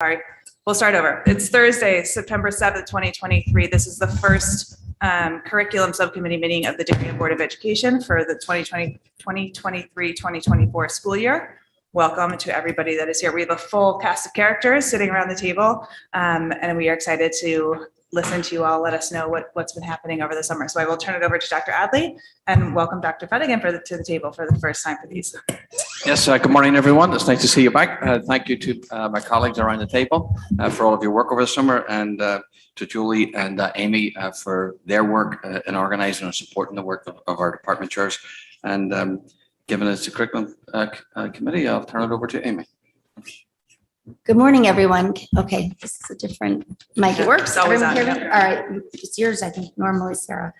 Sorry, we'll start over. It's Thursday, September 7th, 2023. This is the first curriculum subcommittee meeting of the Darien Board of Education for the 2023-2024 school year. Welcome to everybody that is here. We have a full cast of characters sitting around the table, and we are excited to listen to you all. Let us know what's been happening over the summer. So I will turn it over to Dr. Adley and welcome Dr. Fettigan to the table for the first time for these. Yes, good morning, everyone. It's nice to see you back. Thank you to my colleagues around the table for all of your work over the summer, and to Julie and Amy for their work in organizing and supporting the work of our department chairs. And given it's a curriculum committee, I'll turn it over to Amy. Good morning, everyone. Okay, this is a different mic. It works. Always on, All right, it's yours, I think, normally, Sarah.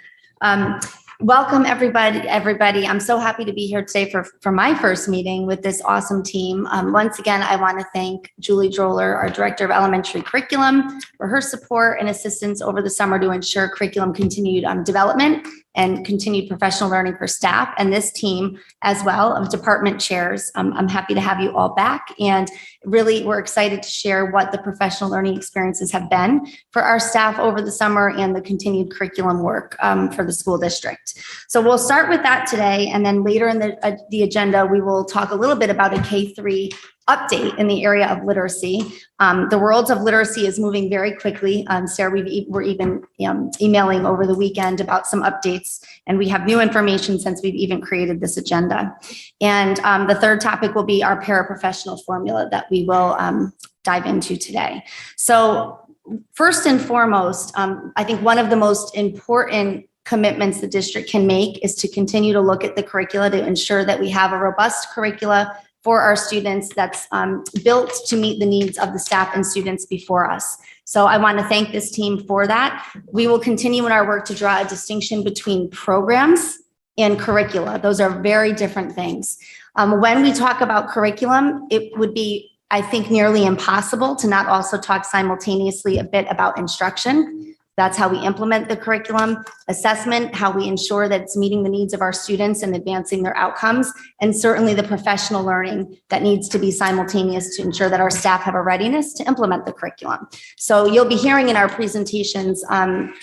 Welcome, everybody. I'm so happy to be here today for my first meeting with this awesome team. Once again, I want to thank Julie Droller, our Director of Elementary Curriculum, for her support and assistance over the summer to ensure curriculum continued development and continued professional learning for staff, and this team as well of department chairs. I'm happy to have you all back, and really we're excited to share what the professional learning experiences have been for our staff over the summer and the continued curriculum work for the school district. So we'll start with that today, and then later in the agenda, we will talk a little bit about a K-3 update in the area of literacy. The world of literacy is moving very quickly. Sarah, we're even emailing over the weekend about some updates, and we have new information since we've even created this agenda. And the third topic will be our paraprofessional formula that we will dive into today. So first and foremost, I think one of the most important commitments the district can make is to continue to look at the curricula to ensure that we have a robust curricula for our students that's built to meet the needs of the staff and students before us. So I want to thank this team for that. We will continue in our work to draw a distinction between programs and curricula. Those are very different things. When we talk about curriculum, it would be, I think, nearly impossible to not also talk simultaneously a bit about instruction. That's how we implement the curriculum, assessment, how we ensure that it's meeting the needs of our students and advancing their outcomes, and certainly the professional learning that needs to be simultaneous to ensure that our staff have a readiness to implement the curriculum. So you'll be hearing in our presentations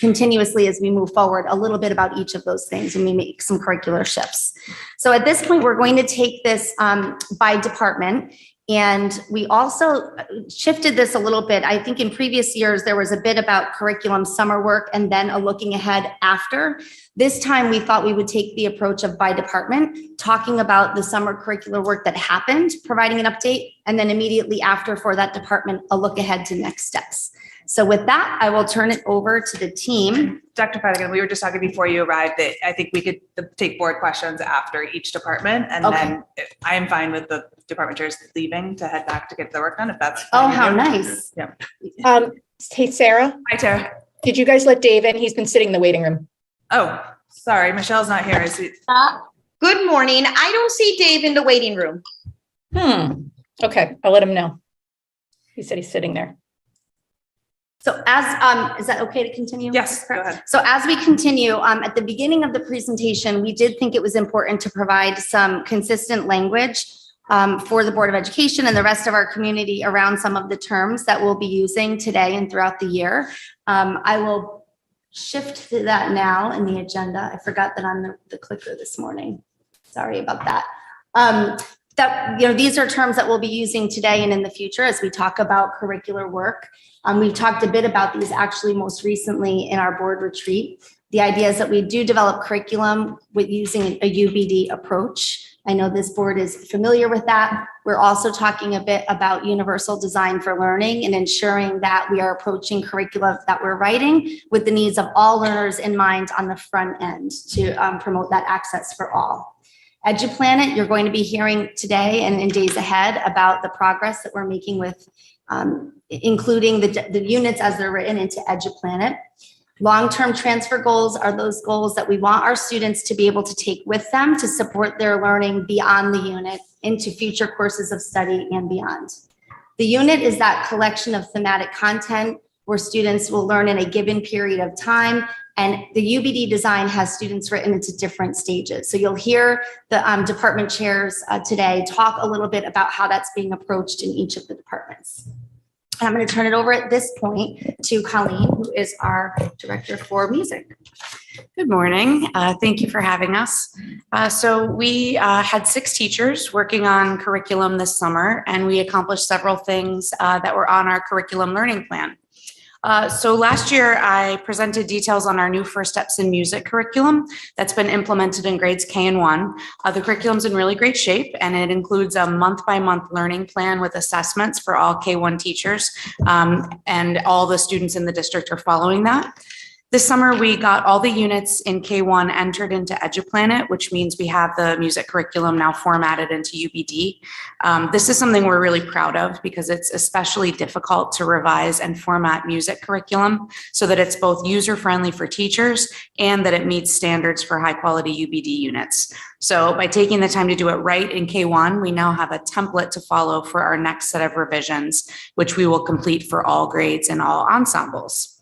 continuously as we move forward a little bit about each of those things and we make some curricular shifts. So at this point, we're going to take this by department. And we also shifted this a little bit. I think in previous years, there was a bit about curriculum summer work and then a looking ahead after. This time, we thought we would take the approach of by department, talking about the summer curricular work that happened, providing an update, and then immediately after for that department, a look ahead to next steps. So with that, I will turn it over to the team. Dr. Fettigan, we were just talking before you arrived that I think we could take board questions after each department, and then I am fine with the department chairs leaving to head back to get the work done if that's Oh, how nice. Yeah. Hey, Sarah. Hi, Tara. Did you guys let Dave in? He's been sitting in the waiting room. Oh, sorry. Michelle's not here. Good morning. I don't see Dave in the waiting room. Okay, I'll let him know. He said he's sitting there. So as, is that okay to continue? Yes, go ahead. So as we continue, at the beginning of the presentation, we did think it was important to provide some consistent language for the Board of Education and the rest of our community around some of the terms that we'll be using today and throughout the year. I will shift to that now in the agenda. I forgot that on the clicker this morning. Sorry about that. These are terms that we'll be using today and in the future as we talk about curricular work. We've talked a bit about these actually most recently in our board retreat. The idea is that we do develop curriculum with using a UBD approach. I know this board is familiar with that. We're also talking a bit about universal design for learning and ensuring that we are approaching curricula that we're writing with the needs of all learners in mind on the front end to promote that access for all. EduPlanet, you're going to be hearing today and in days ahead about the progress that we're making with including the units as they're written into EduPlanet. Long-term transfer goals are those goals that we want our students to be able to take with them to support their learning beyond the unit into future courses of study and beyond. The unit is that collection of thematic content where students will learn in a given period of time, and the UBD design has students written into different stages. So you'll hear the department chairs today talk a little bit about how that's being approached in each of the departments. I'm going to turn it over at this point to Colleen, who is our Director for Music. Good morning. Thank you for having us. So we had 6 teachers working on curriculum this summer, and we accomplished several things that were on our curriculum learning plan. So last year, I presented details on our new First Steps in Music curriculum that's been implemented in grades K and 1. The curriculum's in really great shape, and it includes a month-by-month learning plan with assessments for all K1 teachers, and all the students in the district are following that. This summer, we got all the units in K1 entered into EduPlanet, which means we have the music curriculum now formatted into UBD. This is something we're really proud of because it's especially difficult to revise and format music curriculum so that it's both user-friendly for teachers and that it meets standards for high-quality UBD units. So by taking the time to do it right in K1, we now have a template to follow for our next set of revisions, which we will complete for all grades and all ensembles.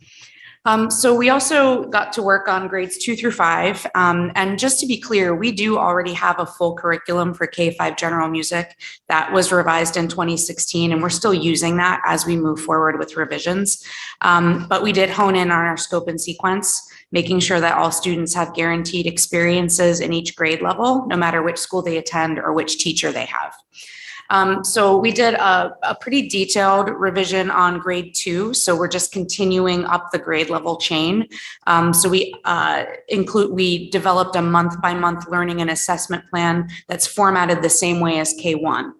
So we also got to work on grades 2 through 5. And just to be clear, we do already have a full curriculum for K5 general music that was revised in 2016, and we're still using that as we move forward with revisions. But we did hone in on our scope and sequence, making sure that all students have guaranteed experiences in each grade level, no matter which school they attend or which teacher they have. So we did a pretty detailed revision on grade 2. So we're just continuing up the grade level chain. So we developed a month-by-month learning and assessment plan that's formatted the same way as K1.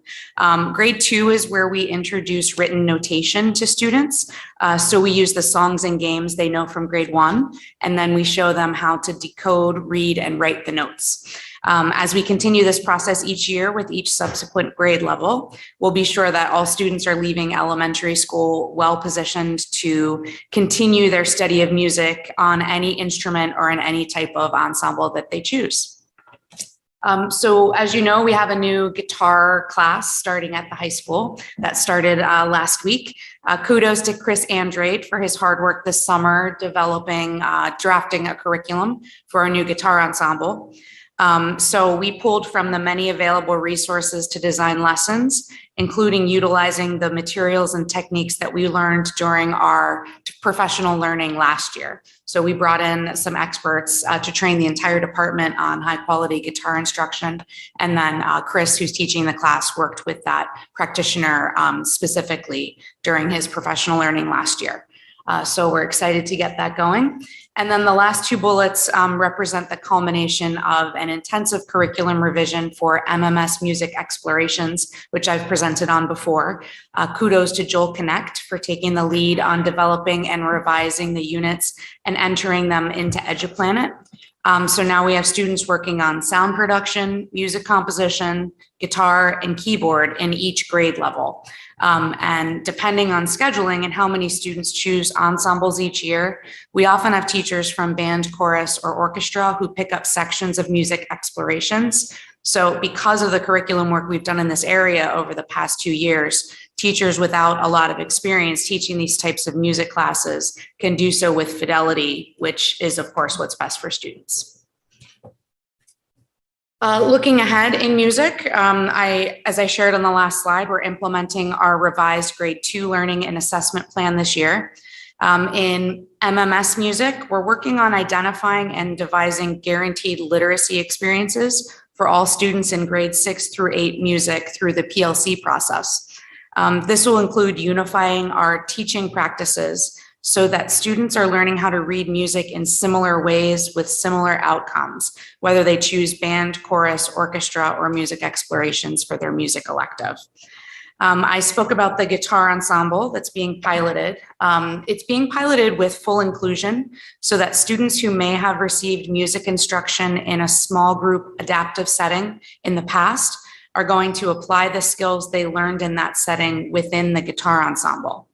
Grade 2 is where we introduce written notation to students. So we use the songs and games they know from grade 1, and then we show them how to decode, read, and write the notes. As we continue this process each year with each subsequent grade level, we'll be sure that all students are leaving elementary school well-positioned to continue their study of music on any instrument or in any type of ensemble that they choose. So as you know, we have a new guitar class starting at the high school that started last week. Kudos to Chris Andrade for his hard work this summer developing, drafting a curriculum for our new guitar ensemble. So we pulled from the many available resources to design lessons, including utilizing the materials and techniques that we learned during our professional learning last year. So we brought in some experts to train the entire department on high quality guitar instruction. And then Chris, who's teaching the class, worked with that practitioner specifically during his professional learning last year. So we're excited to get that going. And then the last 2 bullets represent the culmination of an intensive curriculum revision for MMS Music Explorations, which I've presented on before. Kudos to Joel Connect for taking the lead on developing and revising the units and entering them into EduPlanet. So now we have students working on sound production, music composition, guitar, and keyboard in each grade level. And depending on scheduling and how many students choose ensembles each year, we often have teachers from band, chorus, or orchestra who pick up sections of music explorations. So because of the curriculum work we've done in this area over the past 2 years, teachers without a lot of experience teaching these types of music classes can do so with fidelity, which is, of course, what's best for students. Looking ahead in music, as I shared on the last slide, we're implementing our revised grade 2 learning and assessment plan this year. In MMS music, we're working on identifying and devising guaranteed literacy experiences for all students in grades 6 through 8 music through the PLC process. This will include unifying our teaching practices so that students are learning how to read music in similar ways with similar outcomes, whether they choose band, chorus, orchestra, or music explorations for their music elective. I spoke about the guitar ensemble that's being piloted. It's being piloted with full inclusion so that students who may have received music instruction in a small group adaptive setting in the past are going to apply the skills they learned in that setting within the guitar ensemble.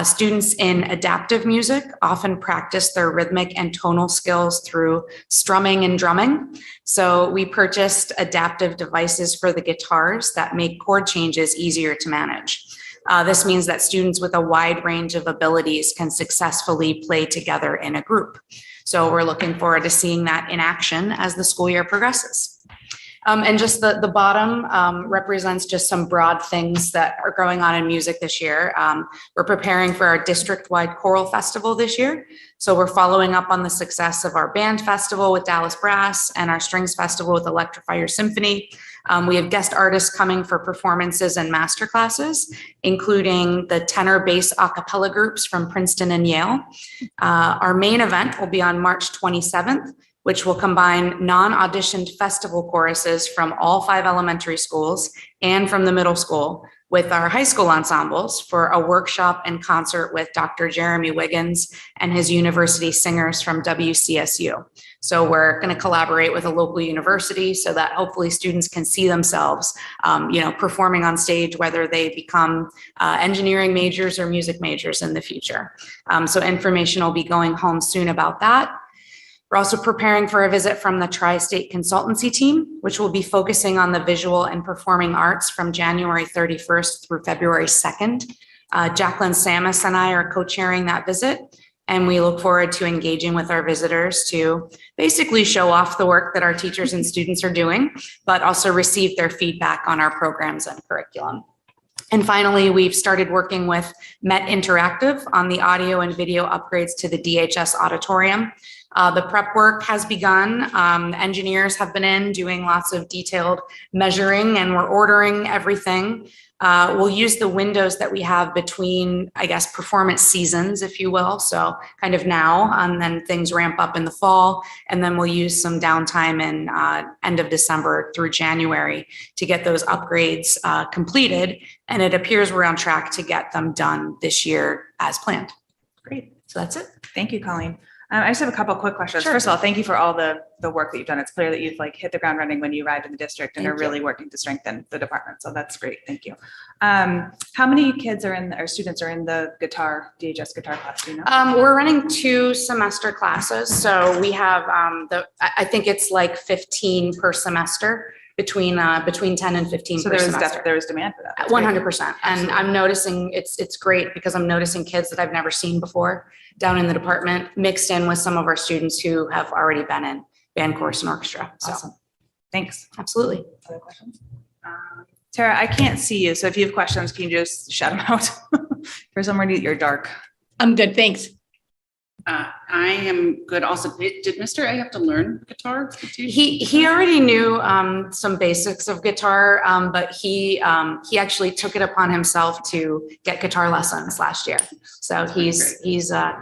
Students in adaptive music often practice their rhythmic and tonal skills through strumming and drumming. So we purchased adaptive devices for the guitars that make chord changes easier to manage. This means that students with a wide range of abilities can successfully play together in a group. So we're looking forward to seeing that in action as the school year progresses. And just the bottom represents just some broad things that are going on in music this year. We're preparing for our district-wide choral festival this year. So we're following up on the success of our band festival with Dallas Brass and our strings festival with Electrify Your Symphony. We have guest artists coming for performances and master classes, including the tenor bass a cappella groups from Princeton and Yale. Our main event will be on March 27th, which will combine non-auditioned festival choruses from all 5 elementary schools and from the middle school with our high school ensembles for a workshop and concert with Dr. Jeremy Wiggins and his university singers from WCSU. So we're going to collaborate with a local university so that hopefully students can see themselves, performing on stage, whether they become engineering majors or music majors in the future. So information will be going home soon about that. We're also preparing for a visit from the Tri-State Consultancy Team, which will be focusing on the visual and performing arts from January 31st through February 2nd. Jacqueline Samus and I are co-chairing that visit, and we look forward to engaging with our visitors to basically show off the work that our teachers and students are doing, but also receive their feedback on our programs and curriculum. And finally, we've started working with Met Interactive on the audio and video upgrades to the DHS auditorium. The prep work has begun. Engineers have been in doing lots of detailed measuring, and we're ordering everything. We'll use the windows that we have between, I guess, performance seasons, if you will. So kind of now, and then things ramp up in the fall. And then we'll use some downtime in end of December through January to get those upgrades completed. And it appears we're on track to get them done this year as planned. Great. So that's it. Thank you, Colleen. I just have a couple of quick questions. Sure. First of all, thank you for all the work that you've done. It's clear that you've hit the ground running when you arrived in the district and Thank are you. really working to strengthen the department. So that's great. Thank you. How many kids or students are in the DHS guitar class? Do you know? We're running 2 semester classes. So we have I think it's like 15 per semester between 10 and 15 So per there semester. was demand for that. That's great. 100%. And I'm noticing it's great because I'm noticing kids that I've never seen before down in the department mixed in with some of our students who have already been in band, chorus, and orchestra. So Awesome. Thanks. absolutely. Other questions? Tara, I can't see you. So if you have questions, can you just shout them out? For some reason, you're dark. I'm good, thanks. I am good. Also, did Mr. A have to learn guitar? too? He already knew some basics of guitar, but he actually took it upon himself to get guitar lessons last year. So he's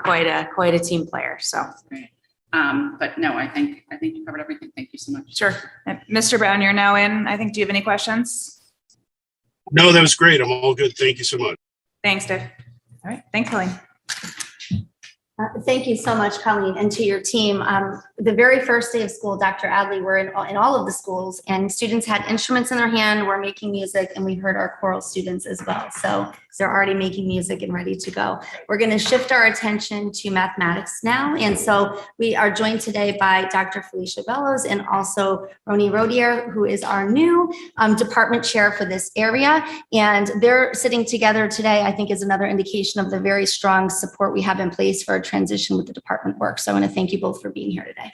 quite a team player. So Great. But no, I think you covered everything. Thank you so much. Sure. Mr. Brown, you're now in. I think, do you have any questions? No, that was great. I'm all good. Thank you so much. Thanks, Dave. All right. Thanks, Colleen. Thank you so much, Colleen, and to your team. The very first day of school, Dr. Adley, we're in all of the schools, and students had instruments in their hand, were making music, and we heard our choral students as well. So they're already making music and ready to go. We're going to shift our attention to mathematics now. And so we are joined today by Dr. Felicia Bellows and also Roni Rodier, who is our new department chair for this area. And they're sitting together today, I think, is another indication of the very strong support we have in place for a transition with the department work. So I want to thank you both for being here today.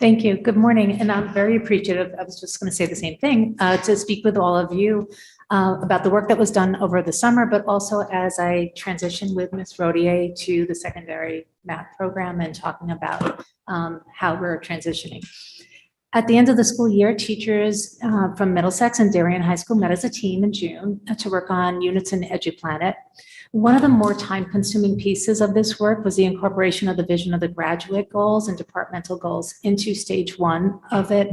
Thank you. Good morning. And I'm very appreciative. I was just going to say the same thing, to speak with all of you about the work that was done over the summer, but also as I transitioned with Ms. Rodier to the secondary math program and talking about how we're transitioning. At the end of the school year, teachers from Middlesex and Darien High School met as a team in June to work on units in EduPlanet. One of the more time-consuming pieces of this work was the incorporation of the vision of the graduate goals and departmental goals into stage 1 of it.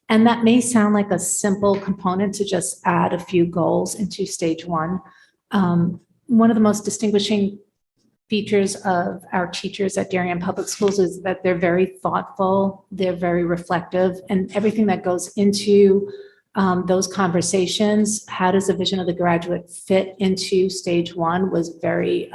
And that may sound like a simple component to just add a few goals into stage 1. One of the most distinguishing features of our teachers at Darien Public Schools is that they're very thoughtful, they're very reflective, and everything that goes into those conversations, how does the vision of the graduate fit into stage 1, was very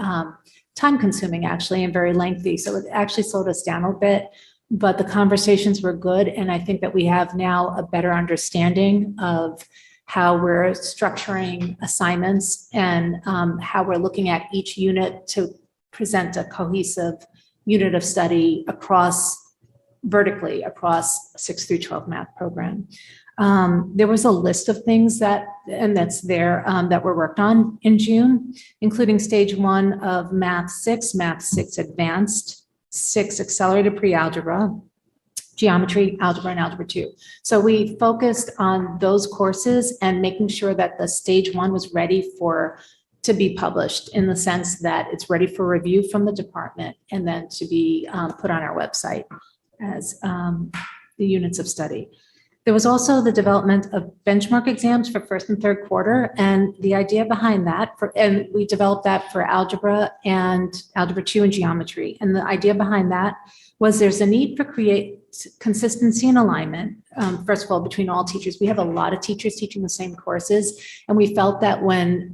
time consuming actually, and very lengthy. So it actually slowed us down a bit, but the conversations were good. And I think that we have now a better understanding of how we're structuring assignments and how we're looking at each unit to present a cohesive unit of study vertically across 6 through 12 math program. There was a list of things that's there, that were worked on in June, including stage 1 of Math 6 Advanced, 6 Accelerated Pre-Algebra, Geometry, Algebra, and Algebra 2. So we focused on those courses and making sure that the stage 1 was ready to be published, in the sense that it's ready for review from the department and then to be put on our website as the units of study. There was also the development of benchmark exams for first and third quarter. And the idea behind that, and we developed that for algebra and algebra 2 and geometry. And the idea behind that was there's a need for create consistency and alignment. First of all, between all teachers, we have a lot of teachers teaching the same courses. And we felt that when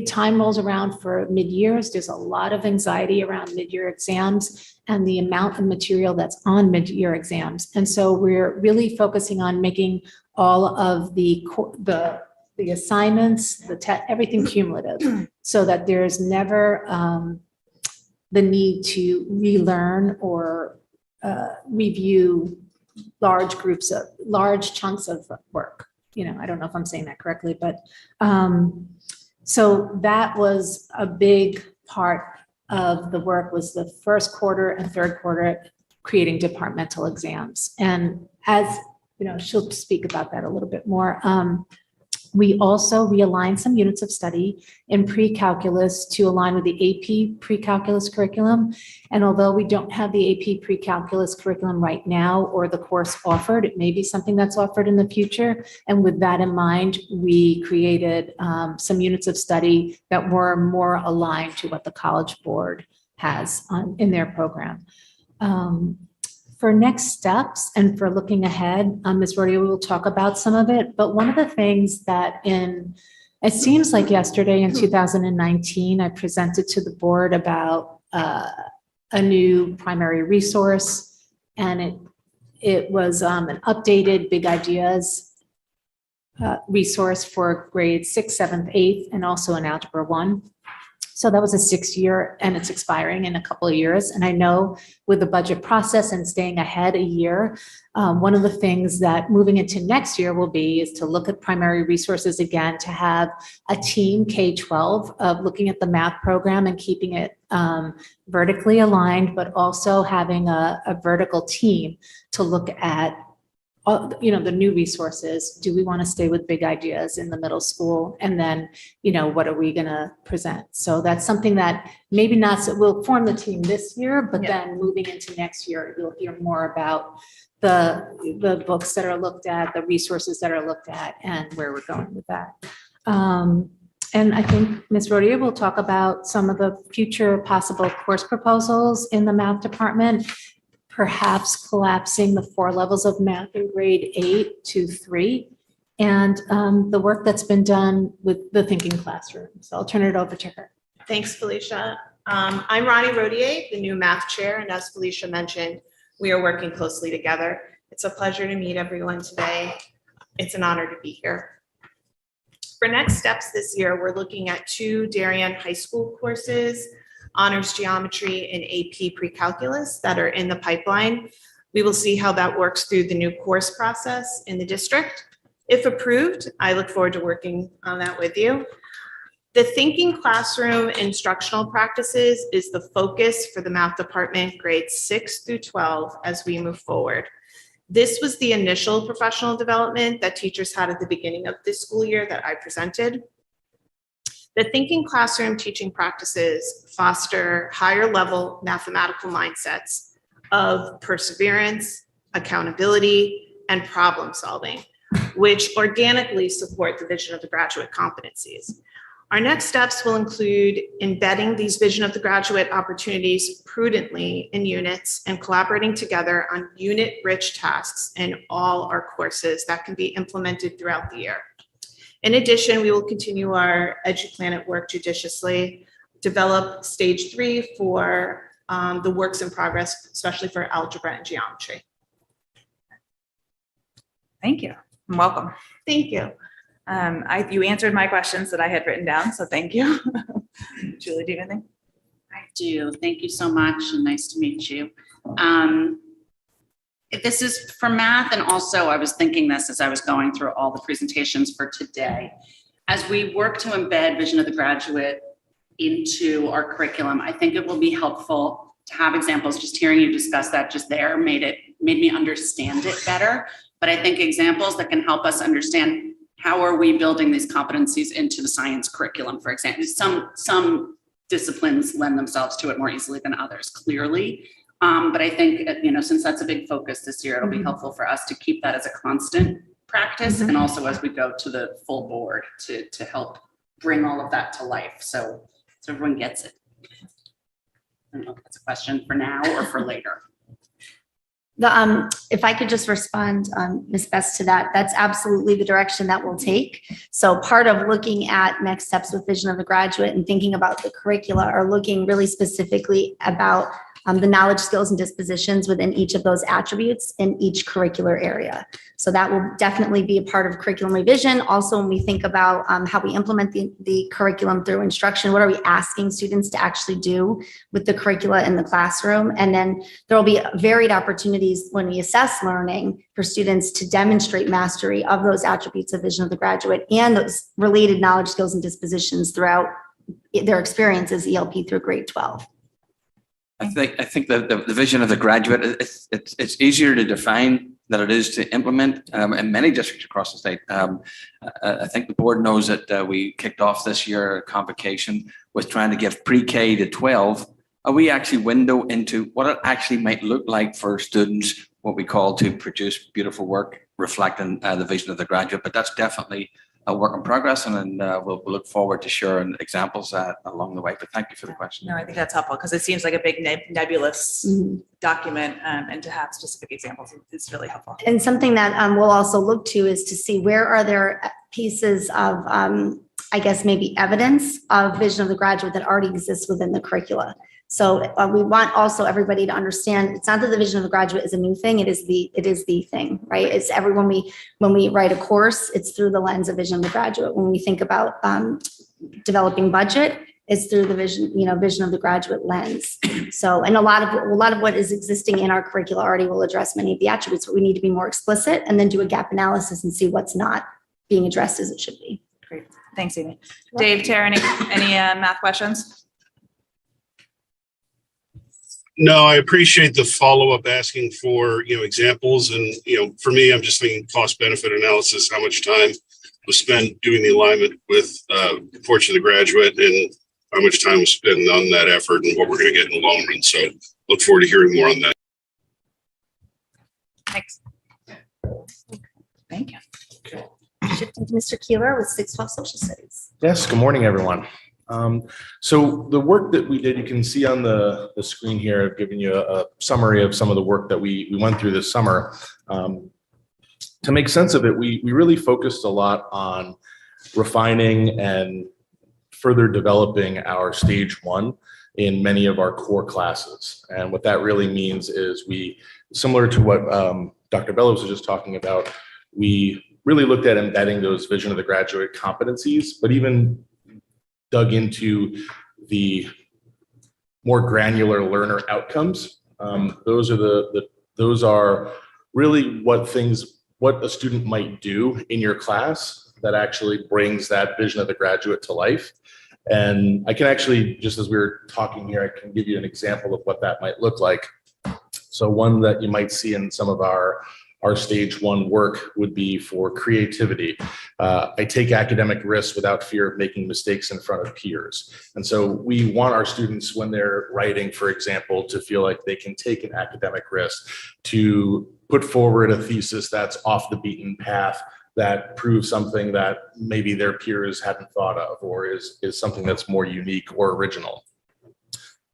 time rolls around for mid-years, there's a lot of anxiety around mid-year exams and the amount of material that's on mid-year exams. And so we're really focusing on making all of the assignments, everything cumulative, so that there's never the need to relearn or review large chunks of work. I don't know if I'm saying that correctly, but so that was a big part of the work, was the first quarter and third quarter creating departmental exams. And as she'll speak about that a little bit more. We also realigned some units of study in pre-calculus to align with the AP pre-calculus curriculum. And although we don't have the AP pre-calculus curriculum right now or the course offered, it may be something that's offered in the future. And with that in mind, we created some units of study that were more aligned to what the College Board has in their program. For next steps and for looking ahead, Ms. Rodia will talk about some of it, but one of the things that it seems like yesterday in 2019, I presented to the board about a new primary resource, and it was an updated Big Ideas resource for grades 6th, 7th, 8th, and also in Algebra 1. So that was a 6-year, and it's expiring in a couple of years. And I know with the budget process and staying ahead a year, one of the things that moving into next year will be is to look at primary resources again, to have a team K-12 of looking at the math program and keeping it vertically aligned, but also having a vertical team to look at the new resources. Do we want to stay with Big Ideas in the middle school? And then, what are we going to present? So that's something that maybe not, we'll form the team this year, but then moving into next year, you'll hear more about the books that are looked at, the resources that are looked at, and where we're going with that. And I think Ms. Rodia will talk about some of the future possible course proposals in the math department, perhaps collapsing the 4 levels of math in grade 8 to 3, and the work that's been done with the thinking classroom. So I'll turn it over to her. Thanks, Felicia. I'm Ronnie Rodier, the new math chair, and as Felicia mentioned, we are working closely together. It's a pleasure to meet everyone today. It's an honor to be here. For next steps this year, we're looking at 2 Darien High School courses, Honors Geometry and AP Pre-Calculus, that are in the pipeline. We will see how that works through the new course process in the district. If approved, I look forward to working on that with you. The Thinking Classroom instructional practices is the focus for the math department, grades 6 through 12, as we move forward. This was the initial professional development that teachers had at the beginning of this school year that I presented. The Thinking Classroom teaching practices foster higher level mathematical mindsets of perseverance, accountability, and problem solving, which organically support the vision of the graduate competencies. Our next steps will include embedding these vision of the graduate opportunities prudently in units and collaborating together on unit-rich tasks in all our courses that can be implemented throughout the year. In addition, we will continue our EduPlanet work judiciously, develop stage 3 for the works in progress, especially for algebra and geometry. Thank you and welcome. Thank you. You answered my questions that I had written down, so thank you. Julie, do you have anything? I do. Thank you so much and nice to meet you. this is for math, and also I was thinking this as I was going through all the presentations for today. As we work to embed Vision of the Graduate into our curriculum, I think it will be helpful to have examples. Just hearing you discuss that just there made me understand it better. But I think examples that can help us understand how are we building these competencies into the science curriculum, for example. Some disciplines lend themselves to it more easily than others, clearly. But I think, since that's a big focus this year, it'll be helpful for us to keep that as a constant practice, and also as we go to the full board to help bring all of that to life. So everyone gets it. I don't know if that's a question for now or for later. If I could just respond, Ms. Best, to that, that's absolutely the direction that we'll take. So part of looking at next steps with Vision of the Graduate and thinking about the curricula are looking really specifically about the knowledge, skills, and dispositions within each of those attributes in each curricular area. So that will definitely be a part of curriculum revision. Also, when we think about how we implement the curriculum through instruction, what are we asking students to actually do with the curricula in the classroom? And then there will be varied opportunities when we assess learning for students to demonstrate mastery of those attributes of Vision of the Graduate and those related knowledge, skills, and dispositions throughout their experiences ELP through grade 12. I think the vision of the graduate, it's easier to define than it is to implement in many districts across the state. I think the board knows that we kicked off this year a convocation with trying to give pre-K to 12 a wee actually window into what it actually might look like for students, what we call to produce beautiful work reflecting the vision of the graduate. But that's definitely a work in progress, and we'll look forward to sharing examples along the way. But thank you for the question. No, I think that's helpful because it seems like a big nebulous document, and to have specific examples is really helpful. And something that we'll also look to is to see where are there pieces of, I guess, maybe evidence of Vision of the Graduate that already exists within the curricula. So we want also everybody to understand it's not that the Vision of the Graduate is a new thing. It is the thing, right? It's when we write a course, it's through the lens of Vision of the Graduate. When we think about developing budget, it's through the Vision of the Graduate lens. So, and a lot of what is existing in our curricula already will address many of the attributes, but we need to be more explicit and then do a gap analysis and see what's not being addressed as it should be. Great. Thanks, Amy. Dave, Tara, any math questions? No, I appreciate the follow-up asking for, examples. And, for me, I'm just thinking cost benefit analysis, how much time was spent doing the alignment with Portrait of the Graduate and how much time was spent on that effort and what we're going to get in the long run. So look forward to hearing more on that. Thanks. Thank you. Shifting to Mr. Keeler with 612 Social Studies. Yes, good morning, everyone. So the work that we did, you can see on the screen here, I've given you a summary of some of the work that we went through this summer. To make sense of it, we really focused a lot on refining and further developing our stage 1 in many of our core classes. And what that really means is similar to what Dr. Bellows was just talking about, we really looked at embedding those Vision of the Graduate competencies, but even dug into the more granular learner outcomes. Those are really what a student might do in your class that actually brings that Vision of the Graduate to life. And I can actually, just as we were talking here, I can give you an example of what that might look like. So one that you might see in some of our stage 1 work would be for creativity. I take academic risks without fear of making mistakes in front of peers. And so we want our students, when they're writing, for example, to feel like they can take an academic risk, to put forward a thesis that's off the beaten path, that proves something that maybe their peers hadn't thought of, or is something that's more unique or original.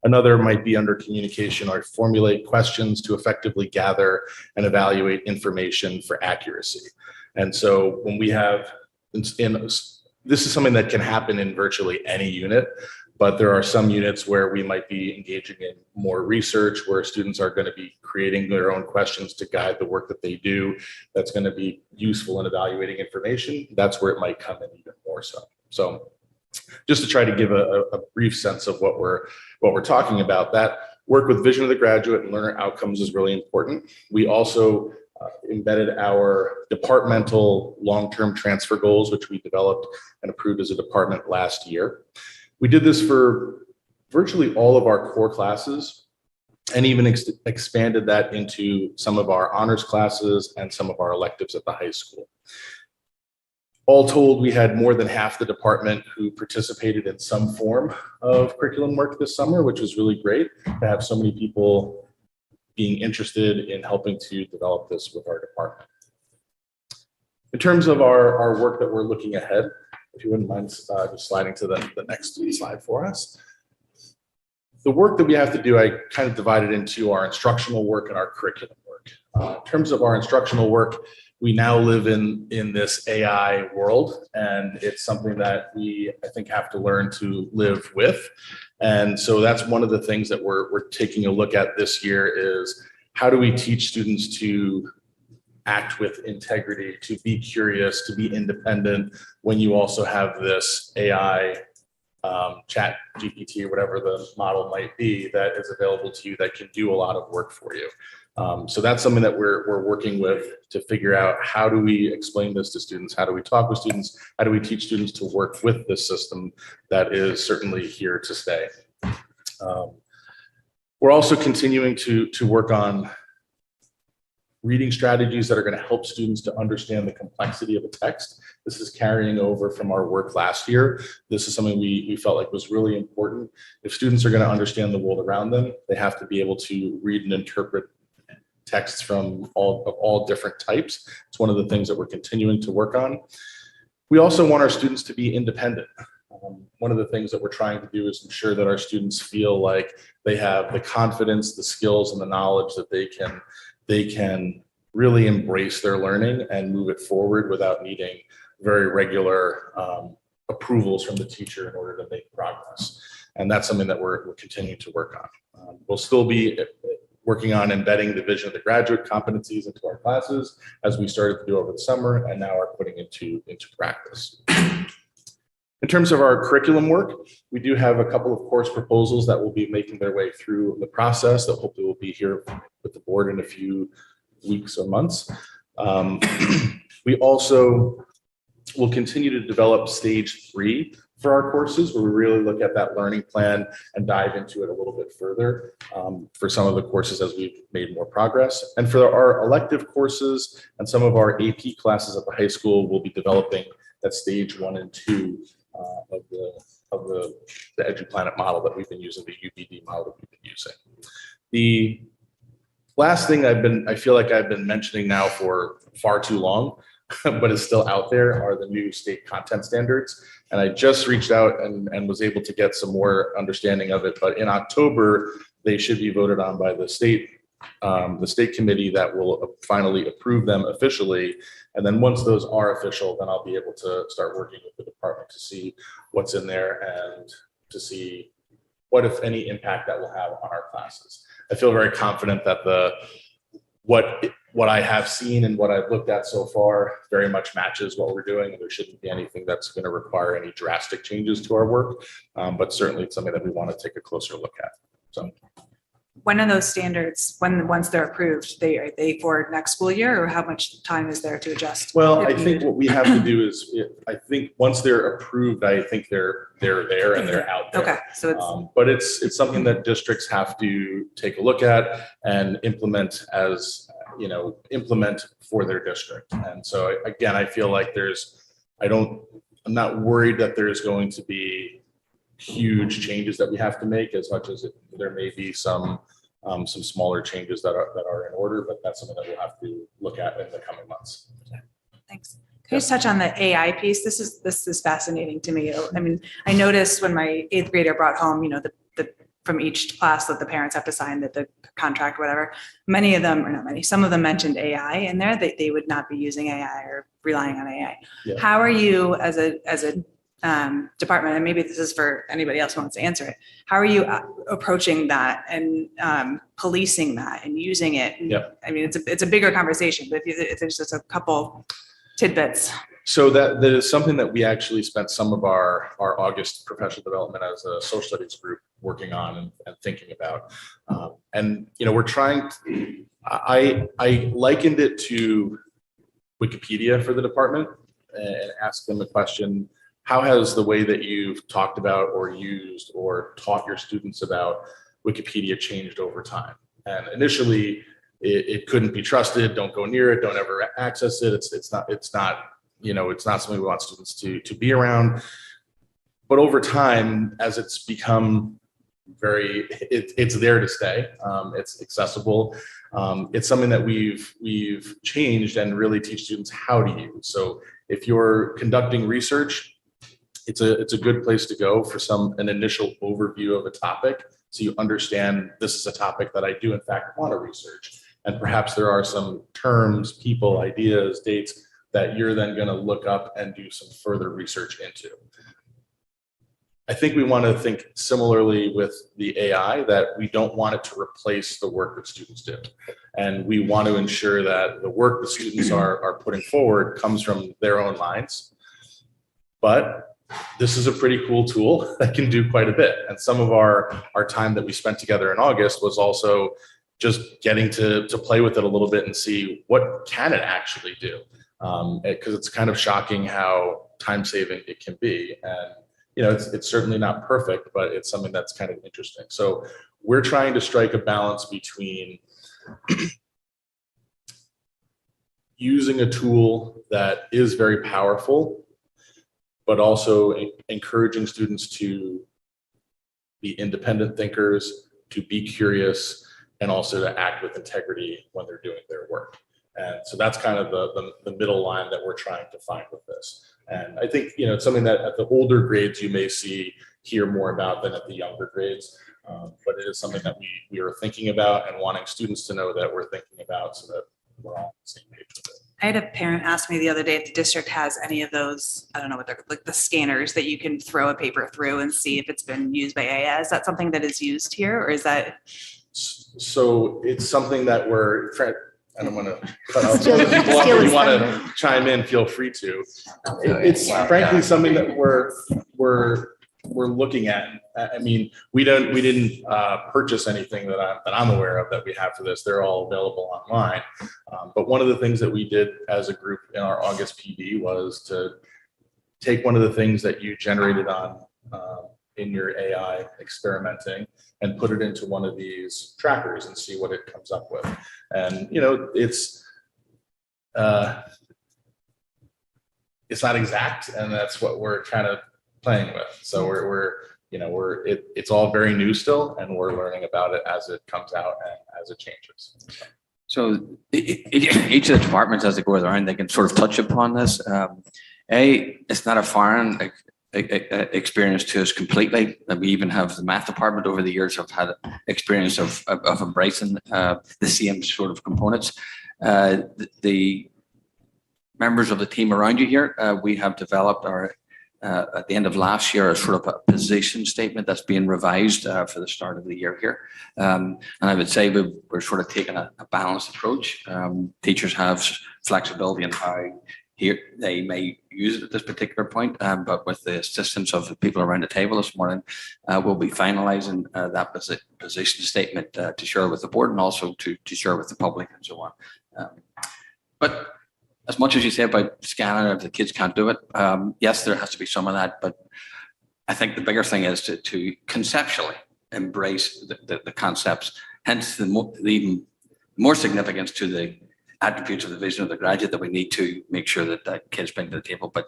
Another might be under communication, or formulate questions to effectively gather and evaluate information for accuracy. And so when we have, this is something that can happen in virtually any unit, but there are some units where we might be engaging in more research, where students are going to be creating their own questions to guide the work that they do. That's going to be useful in evaluating information. That's where it might come in even more so. So just to try to give a brief sense of what we're talking about, that work with vision of the graduate and learner outcomes is really important. We also embedded our departmental long-term transfer goals, which we developed and approved as a department last year. We did this for virtually all of our core classes and even expanded that into some of our honors classes and some of our electives at the high school. All told, we had more than half the department who participated in some form of curriculum work this summer, which was really great to have so many people being interested in helping to develop this with our department. In terms of our work that we're looking ahead, if you wouldn't mind just sliding to the next slide for us. The work that we have to do, I kind of divided into our instructional work and our curriculum work. In terms of our instructional work, we now live in this AI world, and it's something that we, I think, have to learn to live with. And so that's one of the things that we're taking a look at this year is how do we teach students to act with integrity, to be curious, to be independent when you also have this AI chat GPT or whatever the model might be that is available to you that can do a lot of work for you. So that's something that we're working with to figure out how do we explain this to students? How do we talk with students? How do we teach students to work with this system that is certainly here to stay? We're also continuing to work on reading strategies that are going to help students to understand the complexity of a text. This is carrying over from our work last year. This is something we felt like was really important. If students are going to understand the world around them, they have to be able to read and interpret texts from all different types. It's one of the things that we're continuing to work on. We also want our students to be independent. One of the things that we're trying to do is ensure that our students feel like they have the confidence, the skills, and the knowledge that they can really embrace their learning and move it forward without needing very regular approvals from the teacher in order to make progress. And that's something that we're continuing to work on. We'll still be working on embedding the vision of the graduate competencies into our classes as we started to do over the summer and now are putting into practice. In terms of our curriculum work, we do have a couple of course proposals that will be making their way through the process that hopefully will be here with the board in a few weeks or months. We also will continue to develop stage 3 for our courses, where we really look at that learning plan and dive into it a little bit further for some of the courses as we've made more progress. And for our elective courses and some of our AP classes at the high school, we'll be developing that stage 1 and 2 of the EduPlanet model that we've been using, the UBD model that we've been using. The last thing I feel like I've been mentioning now for far too long, but is still out there, are the new state content standards. And I just reached out and was able to get some more understanding of it. But in October, they should be voted on by the state committee that will finally approve them officially. And then once those are official, then I'll be able to start working with the department to see what's in there and to see what, if any, impact that will have on our classes. I feel very confident that what I have seen and what I've looked at so far very much matches what we're doing, and there shouldn't be anything that's going to require any drastic changes to our work, but certainly it's something that we want to take a closer look at. So, when are those standards, once they're approved, are they for next school year, or how much time is there to adjust? well, I think what we have to do is, I think once they're approved, I think they're there and they're out there. Okay, so it's, But it's something that districts have to take a look at and implement for their district. And so again, I feel like I'm not worried that there's going to be huge changes that we have to make, as much as there may be some smaller changes that are in order, but that's something that we'll have to look at in the coming months. thanks. Can you just touch on the AI piece? This is fascinating to me. I mean, I noticed when my 8th grader brought home, from each class that the parents have to sign the contract or whatever, many of them, or not many, some of them mentioned AI in there, that they would not be using AI or relying on AI. Yeah. How are you as a department, and maybe this is for anybody else who wants to answer it, how are you approaching that and policing that and using it? And, Yep. I mean, it's a bigger conversation, but if there's just a couple tidbits. So that is something that we actually spent some of our August professional development as a social studies group working on and thinking about. And, you know, we're trying, I likened it to Wikipedia for the department and asked them a question: how has the way that you've talked about or used or taught your students about Wikipedia changed over time? And initially it couldn't be trusted. Don't go near it. Don't ever access it. It's not, you know, it's not something we want students to be around. But over time, as it's become it's there to stay. It's accessible. It's something that we've changed and really teach students how to use. So if you're conducting research, it's a good place to go for an initial overview of a topic, so you understand this is a topic that I do in fact want to research, and perhaps there are some terms, people, ideas, dates that you're then going to look up and do some further research into. I think we want to think similarly with the AI, that we don't want it to replace the work that students do. And we want to ensure that the work that students are putting forward comes from their own minds. But this is a pretty cool tool that can do quite a bit. And some of our time that we spent together in August was also just getting to play with it a little bit and see what can it actually do. Because it's kind of shocking how time-saving it can be. And you know, it's certainly not perfect, but it's something that's kind of interesting. So we're trying to strike a balance between using a tool that is very powerful, but also encouraging students to be independent thinkers, to be curious, and also to act with integrity when they're doing their work. And so that's kind of the middle line that we're trying to find with this. And I think, you know, it's something that at the older grades you may hear more about than at the younger grades. But it is something that we are thinking about and wanting students to know that we're thinking about, so that we're all on the same page with it. I had a parent ask me the other day if the district has any of those, I don't know what they're like, the scanners that you can throw a paper through and see if it's been used by AI. Is that something that is used here, or is that? So it's something that I don't want to cut out some of the people off. If you want to chime in, feel free to. It's frankly something that we're looking at. I mean, we didn't purchase anything that I'm aware of that we have for this. They're all available online. But one of the things that we did as a group in our August PD was to take one of the things that you generated on in your AI experimenting and put it into one of these trackers and see what it comes up with. And, you know, it's not exact, and that's what we're kind of playing with. So it's all very new still, and we're learning about it as it comes out and as it changes. So each of the departments, as it goes around, they can sort of touch upon this. It's not a foreign experience to us completely. We even have the math department over the years have had experience of embracing the same sort of components. The members of the team around you here, we have developed our at the end of last year a sort of a position statement that's being revised for the start of the year here. And I would say we're sort of taking a balanced approach. Teachers have flexibility in how they may use it at this particular point, but with the assistance of the people around the table this morning, we'll be finalizing that position statement to share with the board and also to share with the public and so on. But as much as you say about scanning, if the kids can't do it, yes, there has to be some of that. But I think the bigger thing is to conceptually embrace the concepts, hence the even more significance to the attributes of the vision of the graduate that we need to make sure that kids bring to the table. But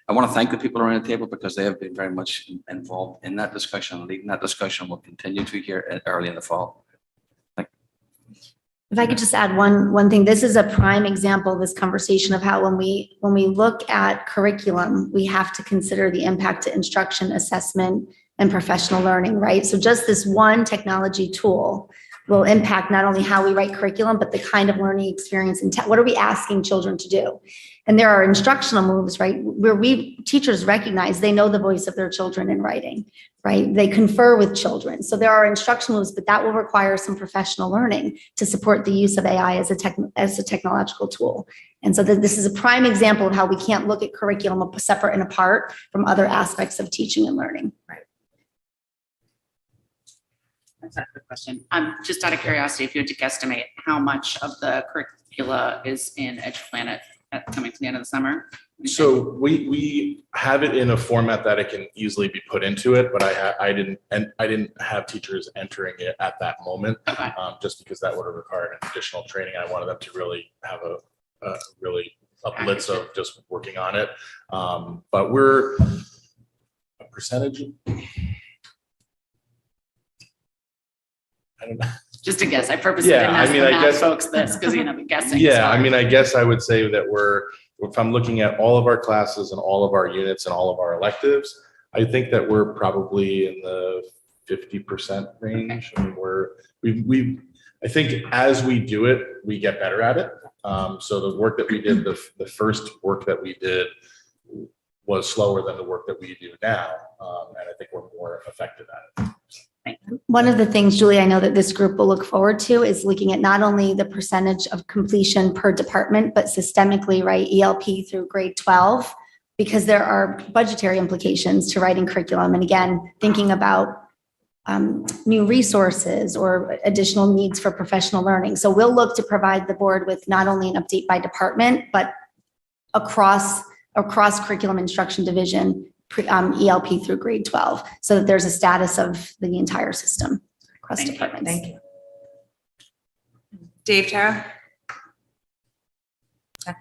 I want to thank the people around the table because they have been very much involved in that discussion and leading that discussion. Will continue to here early in the fall. If I could just add one thing, this is a prime example of this conversation of how when we look at curriculum, we have to consider the impact to instruction, assessment, and professional learning, right? So just this one technology tool will impact not only how we write curriculum, but the kind of learning experience and what are we asking children to do? And there are instructional moves, right, where teachers recognize they know the voice of their children in writing, right? They confer with children. So there are instructional moves, but that will require some professional learning to support the use of AI as a technological tool. And so this is a prime example of how we can't look at curriculum separate and apart from other aspects of teaching and learning. Right. That's a good question. Just out of curiosity, if you had to guesstimate how much of the curricula is in EduPlanet coming to the end of the summer? So we have it in a format that it can easily be put into it, but I didn't have teachers entering it at that moment. Okay. Just because that would have required an additional training. I wanted them to really have a blitz of just working on it. But we're a percentage. I don't know. Just a guess. I purposely didn't ask the math folks this because you're not guessing. Yeah, I mean, I guess I would say that if I'm looking at all of our classes and all of our units and all of our electives, I think that we're probably in the 50% range. I mean, I think as we do it, we get better at it. So the work that we did, the first work that we did was slower than the work that we do now. And I think we're more effective at it. One of the things, Julie, I know that this group will look forward to is looking at not only the percentage of completion per department, but systemically, right, ELP through grade 12, because there are budgetary implications to writing curriculum. And again, thinking about new resources or additional needs for professional learning. So we'll look to provide the board with not only an update by department, but across curriculum instruction division, ELP through grade 12, so that there's a status of the entire system across departments. Thank you. Dave, Tara? Okay.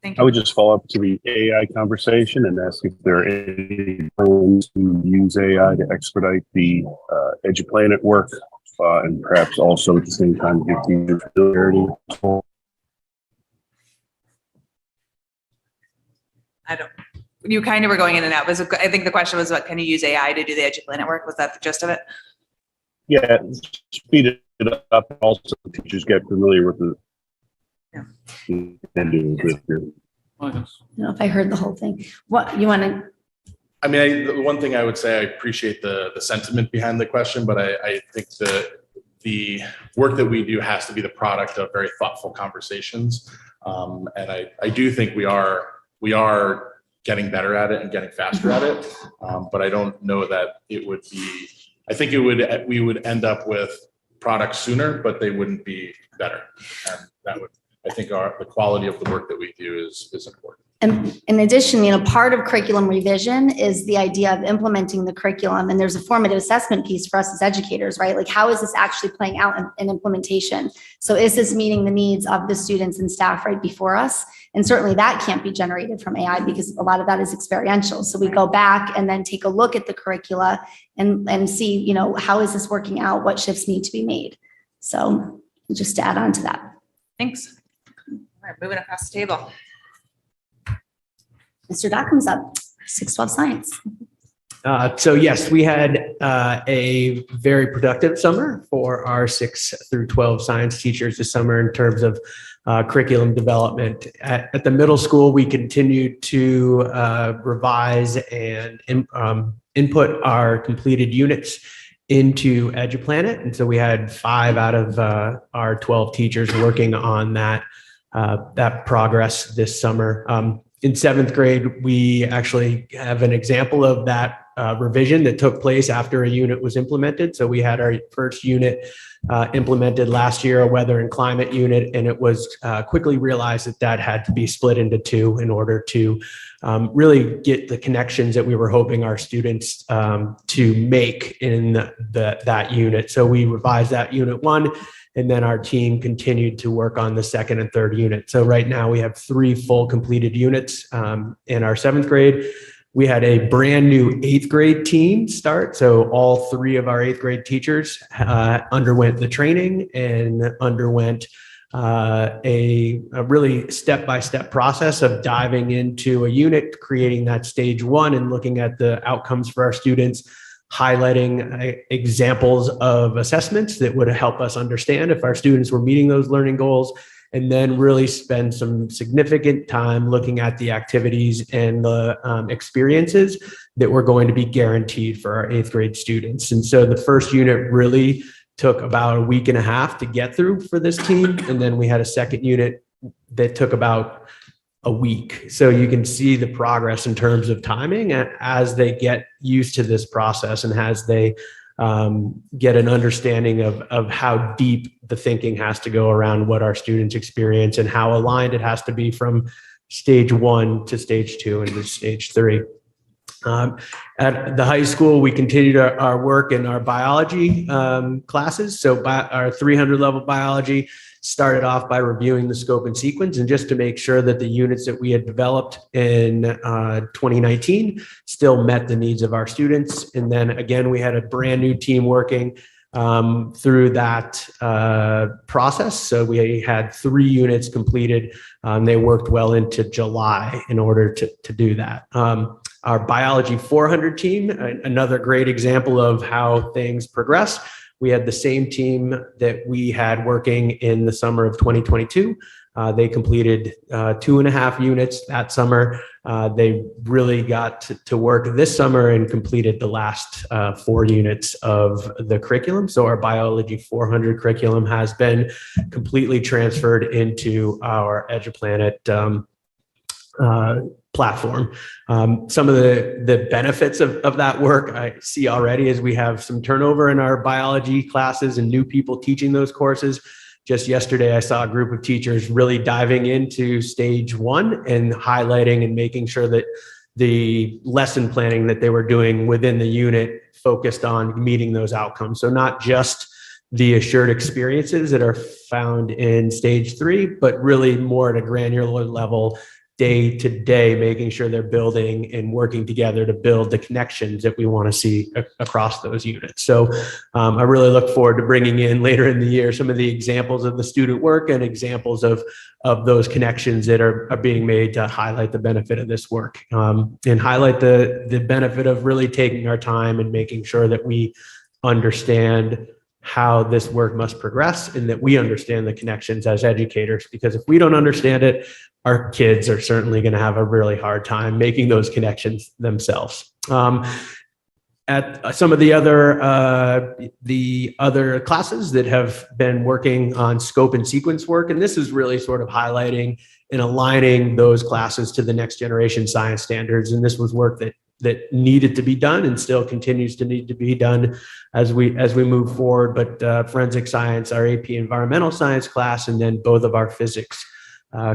Thank I you. would just follow up to the AI conversation and ask if there are any plans to use AI to expedite the EduPlanet work and perhaps also at the same time give teachers familiarity. You kind of were going in and out. I think the question was about, can you use AI to do the EduPlanet work? Was that the gist of it? Yeah, speed it up. Also, teachers get familiar with it. Yeah. And do it. I don't know if I heard the whole thing. What you want to? I mean, the one thing I would say, I appreciate the sentiment behind the question, but I think the work that we do has to be the product of very thoughtful conversations. And I do think we are getting better at it and getting faster at it. But I don't know that it would be, I think we would end up with products sooner, but they wouldn't be better. And that would, I think the quality of the work that we do is important. And in addition, part of curriculum revision is the idea of implementing the curriculum. And there's a formative assessment piece for us as educators, right? Like, how is this actually playing out in implementation? So is this meeting the needs of the students and staff right before us? And certainly that can't be generated from AI because a lot of that is experiential. So we go back and then take a look at the curricula and see, how is this working out? What shifts need to be made? So just to add on to that. Thanks. All right, moving across the table. Mr. Doc comes up, 612 Science. So yes, we had a very productive summer for our 6 through 12 science teachers this summer in terms of curriculum development. At the middle school, we continued to revise and input our completed units into EduPlanet. And so we had 5 out of our 12 teachers working on that progress this summer. In 7th grade, we actually have an example of that revision that took place after a unit was implemented. So we had our first unit implemented last year, a weather and climate unit, and it was quickly realized that had to be split into 2 in order to really get the connections that we were hoping our students to make in that unit. So we revised that unit 1. And then our team continued to work on the 2nd and 3rd unit. So right now we have 3 full completed units in our 7th grade. We had a brand new 8th grade team start. So all 3 of our 8th grade teachers underwent the training and underwent a really step-by-step process of diving into a unit, creating that stage 1 and looking at the outcomes for our students. highlighting examples of assessments that would help us understand if our students were meeting those learning goals, and then really spend some significant time looking at the activities and the experiences that were going to be guaranteed for our 8th grade students. And so the first unit really took about a week and a half to get through for this team. And then we had a second unit that took about a week. So you can see the progress in terms of timing as they get used to this process and as they get an understanding of how deep the thinking has to go around what our students experience and how aligned it has to be from stage 1 to stage 2 and to stage 3. At the high school, we continued our work in our biology classes. So our 300 level biology started off by reviewing the scope and sequence, and just to make sure that the units that we had developed in 2019 still met the needs of our students. And then again, we had a brand new team working through that process. So we had 3 units completed. They worked well into July in order to do that. Our biology 400 team, another great example of how things progress. We had the same team that we had working in the summer of 2022. They completed 2.5 units that summer. They really got to work this summer and completed the last 4 units of the curriculum. So our biology 400 curriculum has been completely transferred into our EduPlanet platform. Some of the benefits of that work I see already is we have some turnover in our biology classes and new people teaching those courses. Just yesterday, I saw a group of teachers really diving into stage 1 and highlighting and making sure that the lesson planning that they were doing within the unit focused on meeting those outcomes. So not just the assured experiences that are found in stage 3, but really more at a granular level, day to day, making sure they're building and working together to build the connections that we want to see across those units. So I really look forward to bringing in later in the year some of the examples of the student work and examples of those connections that are being made to highlight the benefit of this work and highlight the benefit of really taking our time and making sure that we understand how this work must progress and that we understand the connections as educators, because if we don't understand it, our kids are certainly going to have a really hard time making those connections themselves. At some of the other classes that have been working on scope and sequence work, and this is really sort of highlighting and aligning those classes to the next generation science standards. And this was work that needed to be done and still continues to need to be done as we move forward. But forensic science, our AP environmental science class, and then both of our physics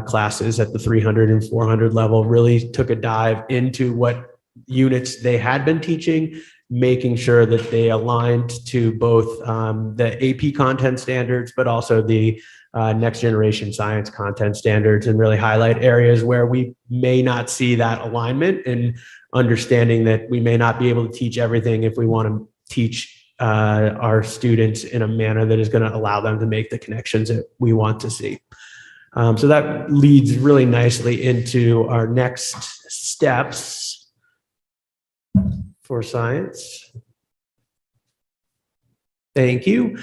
classes at the 300 and 400 level really took a dive into what units they had been teaching, making sure that they aligned to both the AP content standards, but also the next generation science content standards, and really highlight areas where we may not see that alignment, and understanding that we may not be able to teach everything if we want to teach our students in a manner that is going to allow them to make the connections that we want to see. So that leads really nicely into our next steps for science. Thank you.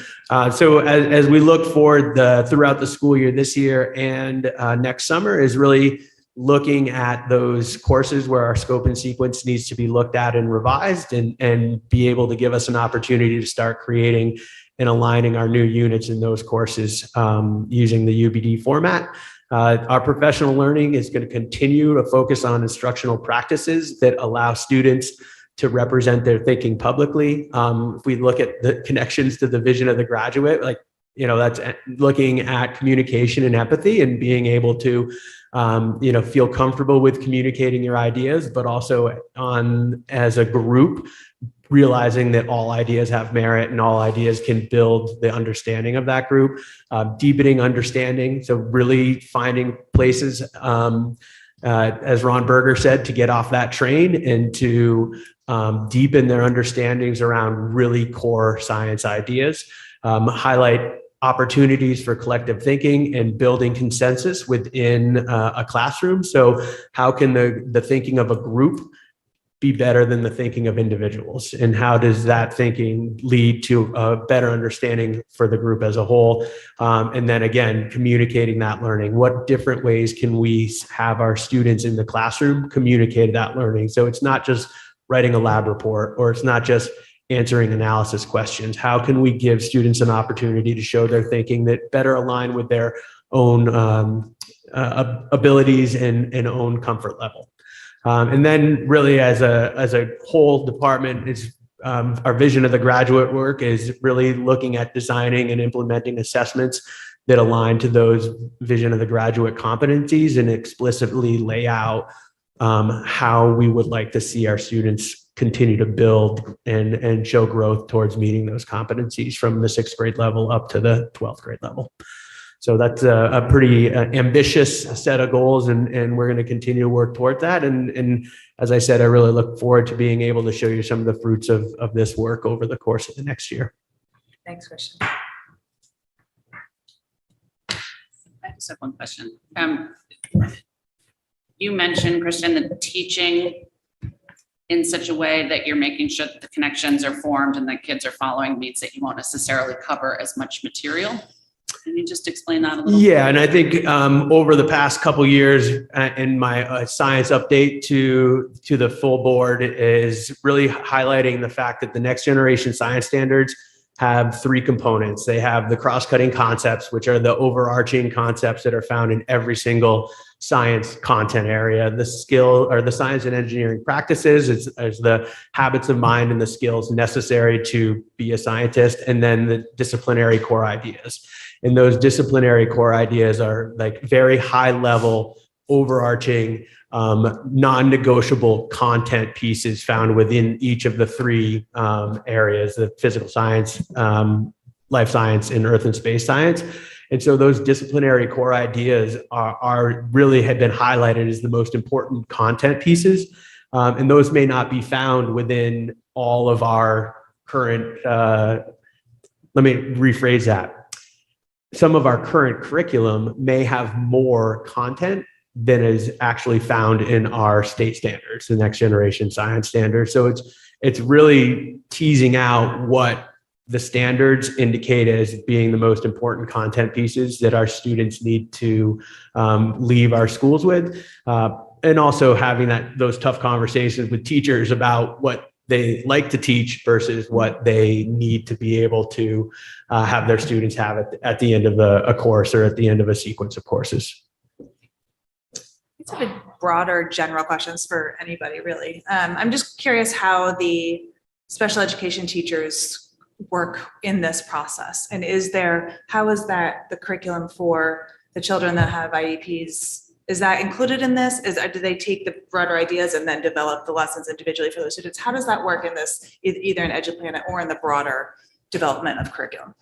So as we look forward throughout the school year this year and next summer is really looking at those courses where our scope and sequence needs to be looked at and revised, and be able to give us an opportunity to start creating and aligning our new units in those courses using the UBD format. Our professional learning is going to continue to focus on instructional practices that allow students to represent their thinking publicly. If we look at the connections to the vision of the graduate, that's looking at communication and empathy and being able to, feel comfortable with communicating your ideas, but also as a group, realizing that all ideas have merit and all ideas can build the understanding of that group, deepening understanding. So really finding places, as Ron Berger said, to get off that train and to deepen their understandings around really core science ideas, highlight opportunities for collective thinking and building consensus within a classroom. So how can the thinking of a group be better than the thinking of individuals? And how does that thinking lead to a better understanding for the group as a whole? And then again, communicating that learning. What different ways can we have our students in the classroom communicate that learning? So it's not just writing a lab report, or it's not just answering analysis questions. How can we give students an opportunity to show their thinking that better align with their own abilities and own comfort level? And then really as a whole department, is our vision of the graduate work is really looking at designing and implementing assessments that align to those vision of the graduate competencies and explicitly lay out how we would like to see our students continue to build and show growth towards meeting those competencies from the 6th grade level up to the 12th grade level. So that's a pretty ambitious set of goals, and we're going to continue to work toward that. And as I said, I really look forward to being able to show you some of the fruits of this work over the course of the next year. Thanks, Christian. I just have one question. You mentioned, Christian, the teaching in such a way that you're making sure that the connections are formed and that kids are following means that you won't necessarily cover as much material. Can you just explain that a little? Yeah, and I think over the past couple of years in my science update to the full board is really highlighting the fact that the next generation science standards have 3 components. They have the cross-cutting concepts, which are the overarching concepts that are found in every single science content area. The skill or the science and engineering practices is the habits of mind and the skills necessary to be a scientist, and then the disciplinary core ideas. And those disciplinary core ideas are like very high level, overarching, non-negotiable content pieces found within each of the 3 areas: the physical science, life science, and earth and space science. And so those disciplinary core ideas are really have been highlighted as the most important content pieces. And those may not be found within all of our current, let me rephrase that. Some of our current curriculum may have more content than is actually found in our state standards, the next generation science standards. So it's really teasing out what the standards indicate as being the most important content pieces that our students need to leave our schools with, and also having those tough conversations with teachers about what they like to teach versus what they need to be able to have their students have at the end of a course or at the end of a sequence of courses. It's a bit broader general questions for anybody, really. I'm just curious how the special education teachers work in this process, and how is that the curriculum for the children that have IEPs? Is that included in this? Do they take the broader ideas and then develop the lessons individually for those students? How does that work in this, either in EduPlanet or in the broader development of curriculum?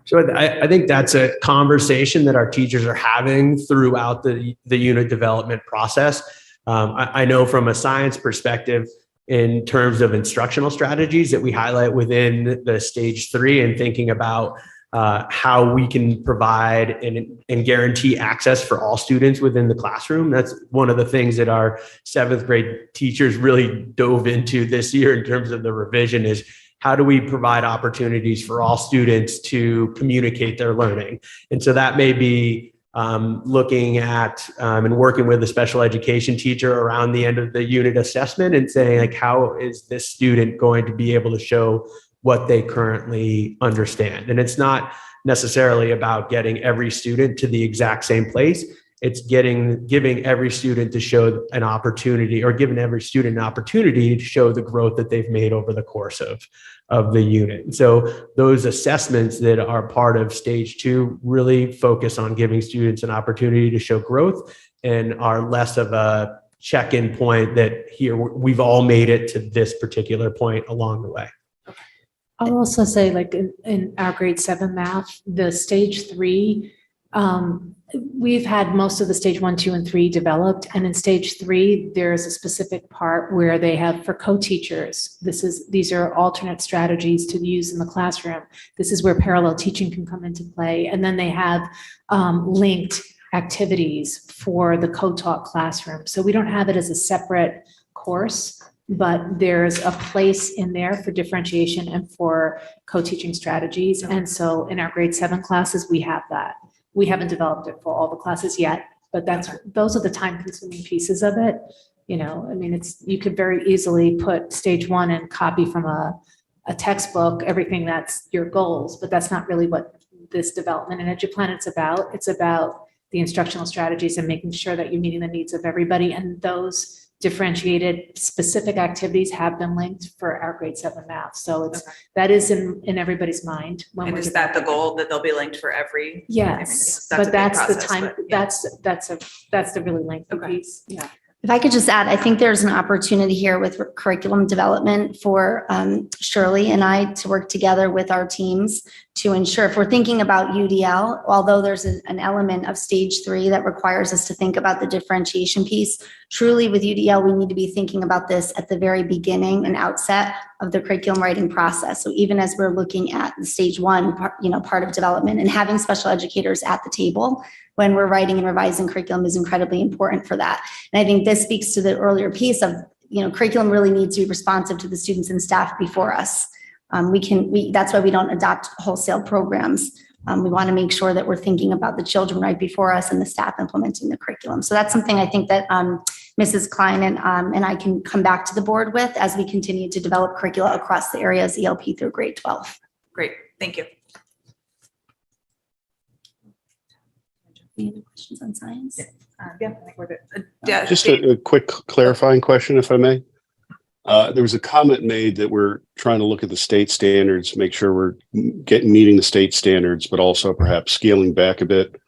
So I think that's a conversation that our teachers are having throughout the unit development process. I know from a science perspective, in terms of instructional strategies that we highlight within the stage 3 and thinking about how we can provide and guarantee access for all students within the classroom. That's one of the things that our 7th grade teachers really dove into this year in terms of the revision is how do we provide opportunities for all students to communicate their learning? And so that may be looking at and working with a special education teacher around the end of the unit assessment and saying, like, how is this student going to be able to show what they currently understand? And it's not necessarily about getting every student to the exact same place. It's giving every student to show an opportunity, or giving every student an opportunity to show the growth that they've made over the course of the unit. And so those assessments that are part of stage 2 really focus on giving students an opportunity to show growth and are less of a check-in point that here we've all made it to this particular point along the way. I'll also say, like in our grade 7 math, the stage 3, we've had most of the stage 1, 2, and 3 developed. And in stage 3, there's a specific part where they have for co-teachers. These are alternate strategies to use in the classroom. This is where parallel teaching can come into play. And then they have linked activities for the co-taught classroom. So we don't have it as a separate course, but there's a place in there for differentiation and for co-teaching strategies. And so in our grade 7 classes, we have that. We haven't developed it for all the classes yet, but those are the time consuming pieces of it. You know, I mean, you could very easily put stage 1 and copy from a textbook, everything that's your goals, but that's not really what this development in EduPlan is about. It's about the instructional strategies and making sure that you're meeting the needs of everybody. And those differentiated specific activities have been linked for our grade 7 math. So that is in everybody's mind. And is that the goal, that they'll be linked for every? Yes, a but big that's the process, time, but yeah. that's the really lengthy Okay. piece. Yeah. If I could just add, I think there's an opportunity here with curriculum development for Shirley and I to work together with our teams to ensure, if we're thinking about UDL, although there's an element of stage 3 that requires us to think about the differentiation piece, truly with UDL, we need to be thinking about this at the very beginning and outset of the curriculum writing process. So even as we're looking at the stage 1, part of development, and having special educators at the table when we're writing and revising curriculum is incredibly important for that. And I think this speaks to the earlier piece of, curriculum really needs to be responsive to the students and staff before us. That's why we don't adopt wholesale programs. We want to make sure that we're thinking about the children right before us and the staff implementing the curriculum. So that's something I think that Mrs. Klein and I can come back to the board with as we continue to develop curricula across the areas, ELP through grade 12. Great, thank you. Any other questions on science? Yeah, I think we're good. Just a quick clarifying question, if I may. There was a comment made that we're trying to look at the state standards, make sure we're meeting the state standards, but also perhaps scaling back a bit.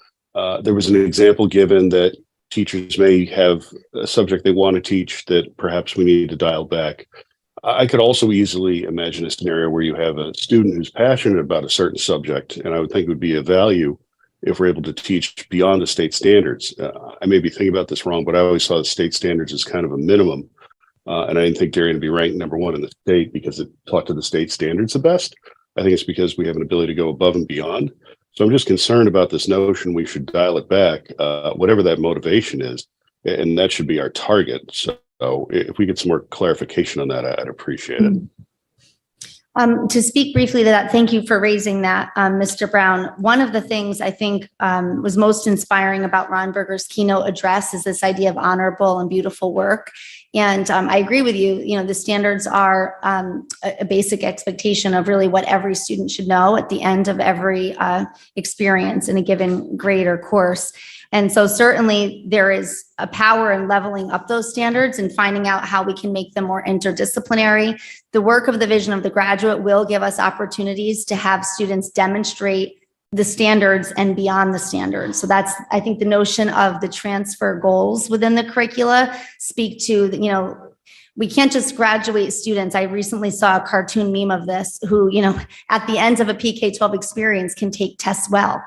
There was an example given that teachers may have a subject they want to teach that perhaps we need to dial back. I could also easily imagine a scenario where you have a student who's passionate about a certain subject, and I would think it would be a value if we're able to teach beyond the state standards. I may be thinking about this wrong, but I always saw the state standards as kind of a minimum. And I didn't think Darien would be ranked number 1 in the state because it taught to the state standards the best. I think it's because we have an ability to go above and beyond. So I'm just concerned about this notion we should dial it back, whatever that motivation is, and that should be our target. So if we get some more clarification on that, I'd appreciate it. To speak briefly to that, thank you for raising that, Mr. Brown. One of the things I think was most inspiring about Ron Berger's keynote address is this idea of honorable and beautiful work. And I agree with you, the standards are a basic expectation of really what every student should know at the end of every experience in a given grade or course. And so certainly there is a power in leveling up those standards and finding out how we can make them more interdisciplinary. The work of the Vision of the Graduate will give us opportunities to have students demonstrate the standards and beyond the standards. So that's, I think, the notion of the transfer goals within the curricula speak to, we can't just graduate students. I recently saw a cartoon meme of this who, at the end of a PK-12 experience can take tests well.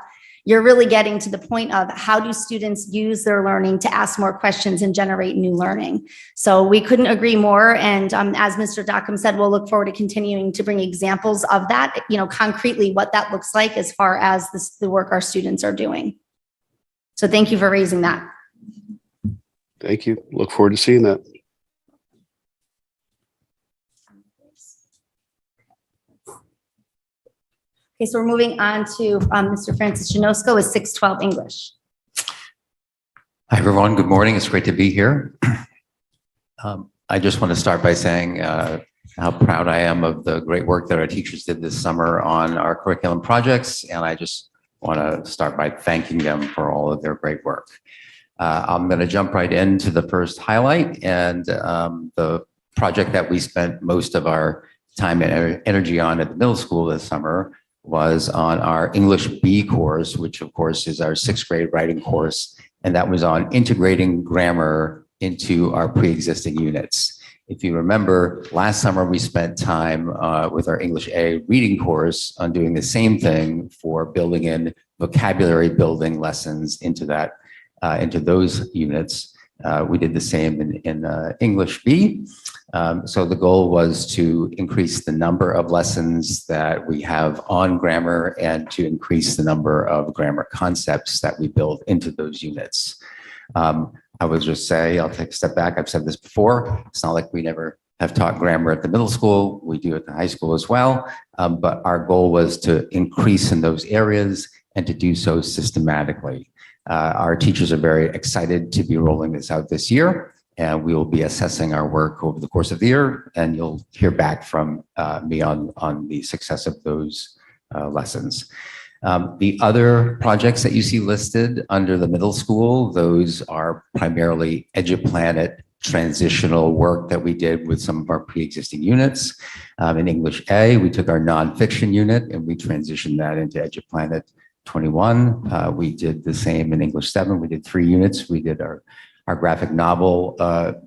You're really getting to the point of how do students use their learning to ask more questions and generate new learning. So we couldn't agree more. And as Mr. Dockham said, we'll look forward to continuing to bring examples of that, concretely what that looks like as far as the work our students are doing. So thank you for raising that. Thank you. Look forward to seeing that. Okay, so we're moving on to Mr. Francis Janosko with 612 English. Hi, everyone. Good morning. It's great to be here. I just want to start by saying how proud I am of the great work that our teachers did this summer on our curriculum projects. And I just want to start by thanking them for all of their great work. I'm going to jump right into the first highlight, and the project that we spent most of our time and energy on at the middle school this summer was on our English B course, which of course is our 6th grade writing course. And that was on integrating grammar into our pre-existing units. If you remember, last summer we spent time with our English A reading course on doing the same thing for building in vocabulary building lessons into that, into those units. We did the same in English B. So the goal was to increase the number of lessons that we have on grammar and to increase the number of grammar concepts that we build into those units. I would just say, I'll take a step back. I've said this before. It's not like we never have taught grammar at the middle school. We do at the high school as well. But our goal was to increase in those areas and to do so systematically. Our teachers are very excited to be rolling this out this year, and we will be assessing our work over the course of the year, and you'll hear back from me on the success of those lessons. The other projects that you see listed under the middle school, those are primarily EduPlanet transitional work that we did with some of our pre-existing units. In English A, we took our nonfiction unit and we transitioned that into EduPlanet 21. We did the same in English 7. We did 3 units. We did our graphic novel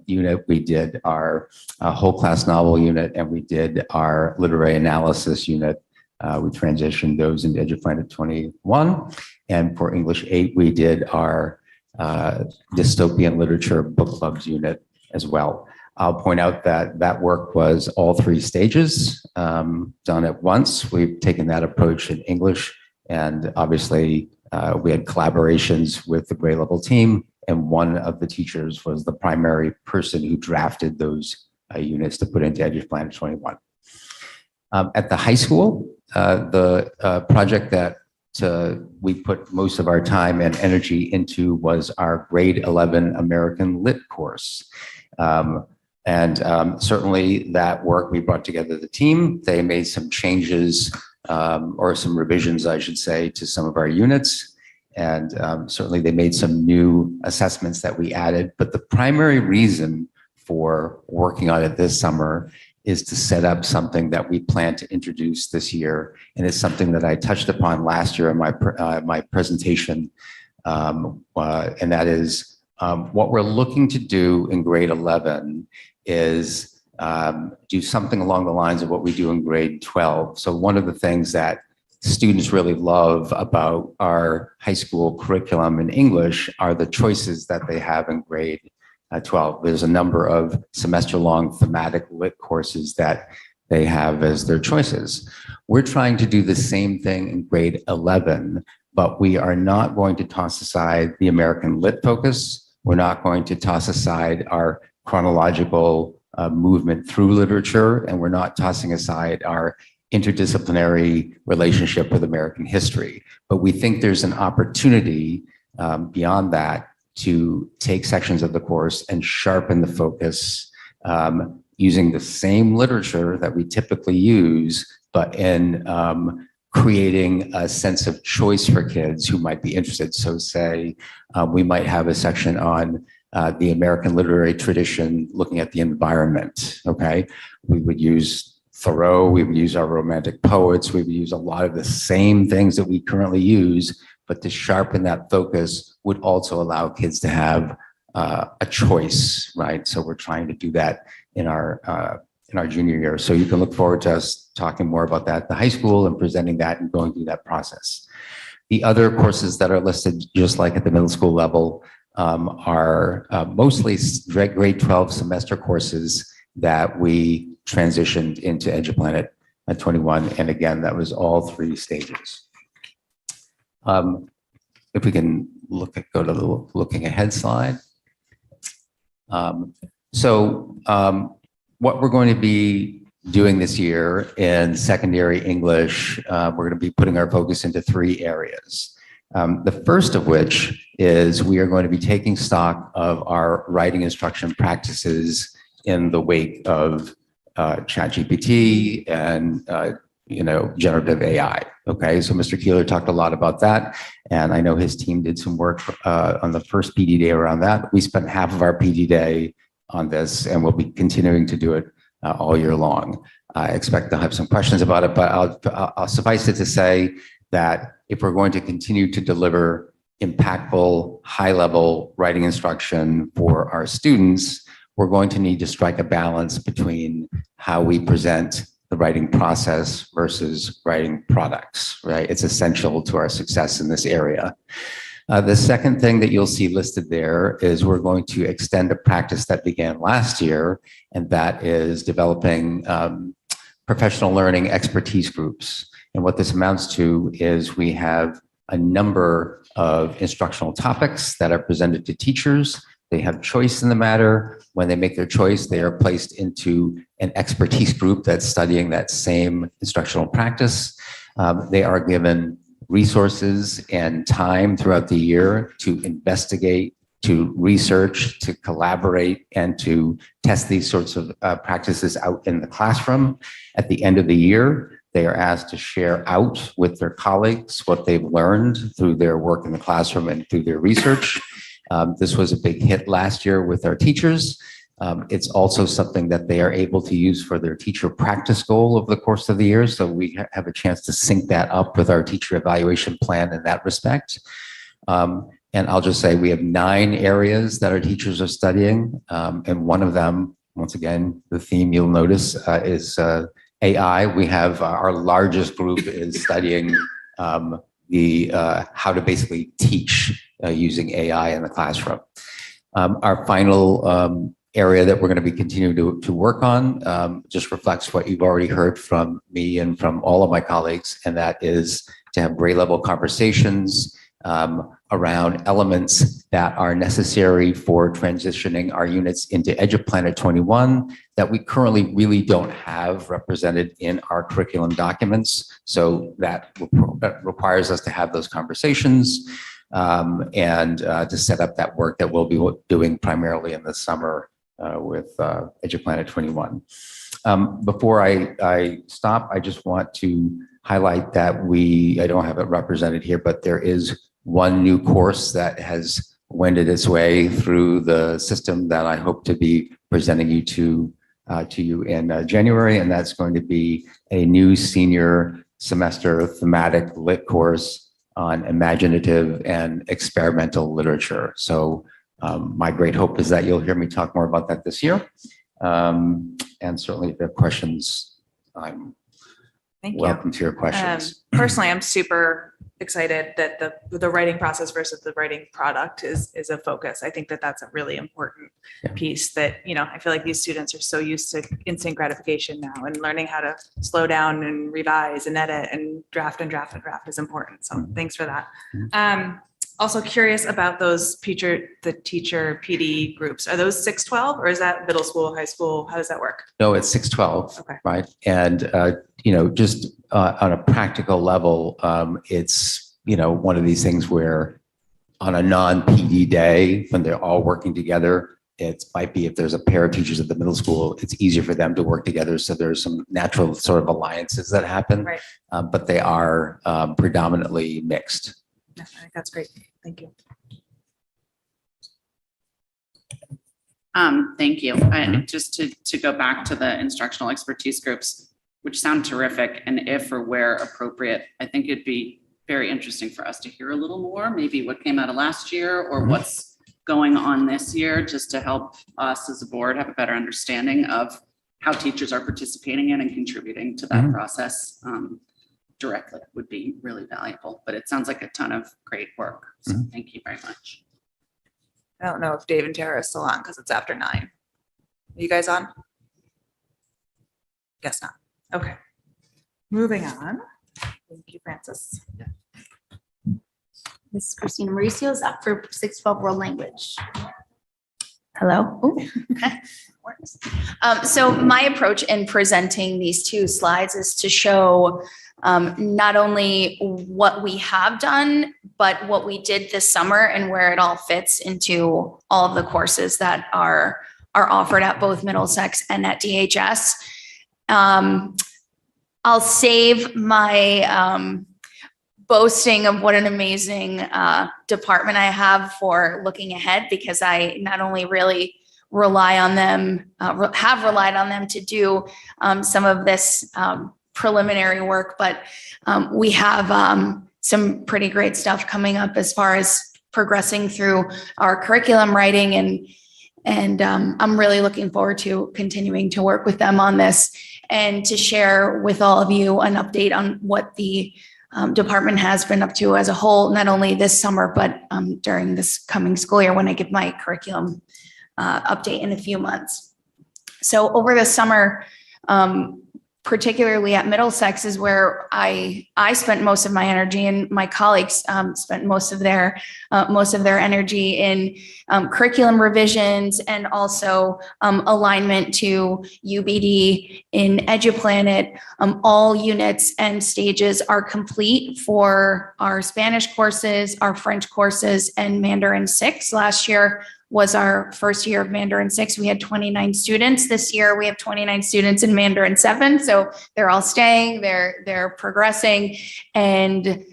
unit. We did our whole class novel unit, and we did our literary analysis unit. We transitioned those into EduPlanet 21. And for English 8, we did our dystopian literature book clubs unit as well. I'll point out that that work was all 3 stages done at once. We've taken that approach in English, and obviously we had collaborations with the grade level team, and one of the teachers was the primary person who drafted those units to put into EduPlanet 21. At the high school, the project that we put most of our time and energy into was our grade 11 American Lit course. Certainly that work, we brought together the team. They made some changes or some revisions, I should say, to some of our units. And certainly they made some new assessments that we added. But the primary reason for working on it this summer is to set up something that we plan to introduce this year. And it's something that I touched upon last year in my presentation. And that is what we're looking to do in grade 11 is do something along the lines of what we do in grade 12. So one of the things that students really love about our high school curriculum in English are the choices that they have in grade 12. There's a number of semester-long thematic lit courses that they have as their choices. We're trying to do the same thing in grade 11, but we are not going to toss aside the American Lit focus. We're not going to toss aside our chronological movement through literature, and we're not tossing aside our interdisciplinary relationship with American history. But we think there's an opportunity beyond that to take sections of the course and sharpen the focus using the same literature that we typically use, but in creating a sense of choice for kids who might be interested. So say we might have a section on the American literary tradition looking at the environment, okay? We would use Thoreau, we would use our romantic poets, we would use a lot of the same things that we currently use, but to sharpen that focus would also allow kids to have a choice, right? So we're trying to do that in our junior year. So you can look forward to us talking more about that at the high school and presenting that and going through that process. The other courses that are listed, just like at the middle school level, are mostly grade 12 semester courses that we transitioned into EduPlanet at 21. And again, that was all 3 stages. If we can go to the looking ahead slide. What we're going to be doing this year in secondary English, we're going to be putting our focus into 3 areas. The first of which is we are going to be taking stock of our writing instruction practices in the wake of ChatGPT and generative AI. Okay, so Mr. Keeler talked a lot about that, and I know his team did some work on the first PD day around that. We spent half of our PD day on this, and we'll be continuing to do it all year long. I expect to have some questions about it, but I'll suffice it to say that if we're going to continue to deliver impactful, high-level writing instruction for our students, we're going to need to strike a balance between how we present the writing process versus writing products, right? It's essential to our success in this area. The second thing that you'll see listed there is we're going to extend a practice that began last year, and that is developing professional learning expertise groups. And what this amounts to is we have a number of instructional topics that are presented to teachers They have choice in the matter. When they make their choice, they are placed into an expertise group that's studying that same instructional practice. They are given resources and time throughout the year to investigate, to research, to collaborate, and to test these sorts of practices out in the classroom. At the end of the year, they are asked to share out with their colleagues what they've learned through their work in the classroom and through their research. This was a big hit last year with our teachers. It's also something that they are able to use for their teacher practice goal over the course of the year. So we have a chance to sync that up with our teacher evaluation plan in that respect. And I'll just say we have 9 areas that our teachers are studying. And one of them, once again, the theme you'll notice is AI. We have our largest group is studying how to basically teach using AI in the classroom. Our final area that we're going to be continuing to work on just reflects what you've already heard from me and from all of my colleagues, and that is to have grade level conversations around elements that are necessary for transitioning our units into EduPlanet 21 that we currently really don't have represented in our curriculum documents. So that requires us to have those conversations and to set up that work that we'll be doing primarily in the summer with EduPlanet 21. Before I stop, I just want to highlight that I don't have it represented here, but there is one new course that has wended its way through the system that I hope to be presenting to you in January, and that's going to be a new senior semester thematic lit course on imaginative and experimental literature. So my great hope is that you'll hear me talk more about that this year. And certainly if you have questions, I'm Thank you. welcome to your questions. Personally, I'm super excited that the writing process versus the writing product is a focus. I think that that's a really important piece that, I feel like these students are so used to instant gratification now, and learning how to slow down and revise and edit and draft is important. So thanks for that. Also curious about the teacher PD groups. Are those 612 or is that middle school, high school? How does that work? No, it's 612, Okay. right? And, just on a practical level, it's, one of these things where on a non-PD day, when they're all working together, it might be if there's a pair of teachers at the middle school, it's easier for them to work together. So there's some natural sort of alliances that happen, Right. But they are predominantly mixed. I think that's great. Thank you. Thank you. Just to go back to the instructional expertise groups, which sound terrific, and if or where appropriate, I think it'd be very interesting for us to hear a little more, maybe what came out of last year or what's going on this year, just to help us as a board have a better understanding of how teachers are participating in and contributing to that process directly would be really valuable. But it sounds like a ton of great work. So thank you very much. I don't know if Dave and Tara are still on because it's after 9. Are you guys on? Guess not. Okay. Moving on. Thank you, Francis. Ms. Christina Mauricio is up for 612 World Language. Hello. Ooh, okay. So my approach in presenting these 2 slides is to show not only what we have done, but what we did this summer and where it all fits into all of the courses that are offered at both Middlesex and at DHS. I'll save my boasting of what an amazing department I have for looking ahead, because I not only really rely on them, have relied on them to do some of this preliminary work, but we have some pretty great stuff coming up as far as progressing through our curriculum writing, and I'm really looking forward to continuing to work with them on this and to share with all of you an update on what the department has been up to as a whole, not only this summer, but during this coming school year when I give my curriculum update in a few months. So over the summer, particularly at Middlesex is where I spent most of my energy, and my colleagues spent most of their energy in curriculum revisions and also alignment to UBD in EduPlanet. All units and stages are complete for our Spanish courses, our French courses, and Mandarin 6. Last year was our first year of Mandarin 6. We had 29 students. This year we have 29 students in Mandarin 7. So they're all staying, they're progressing. And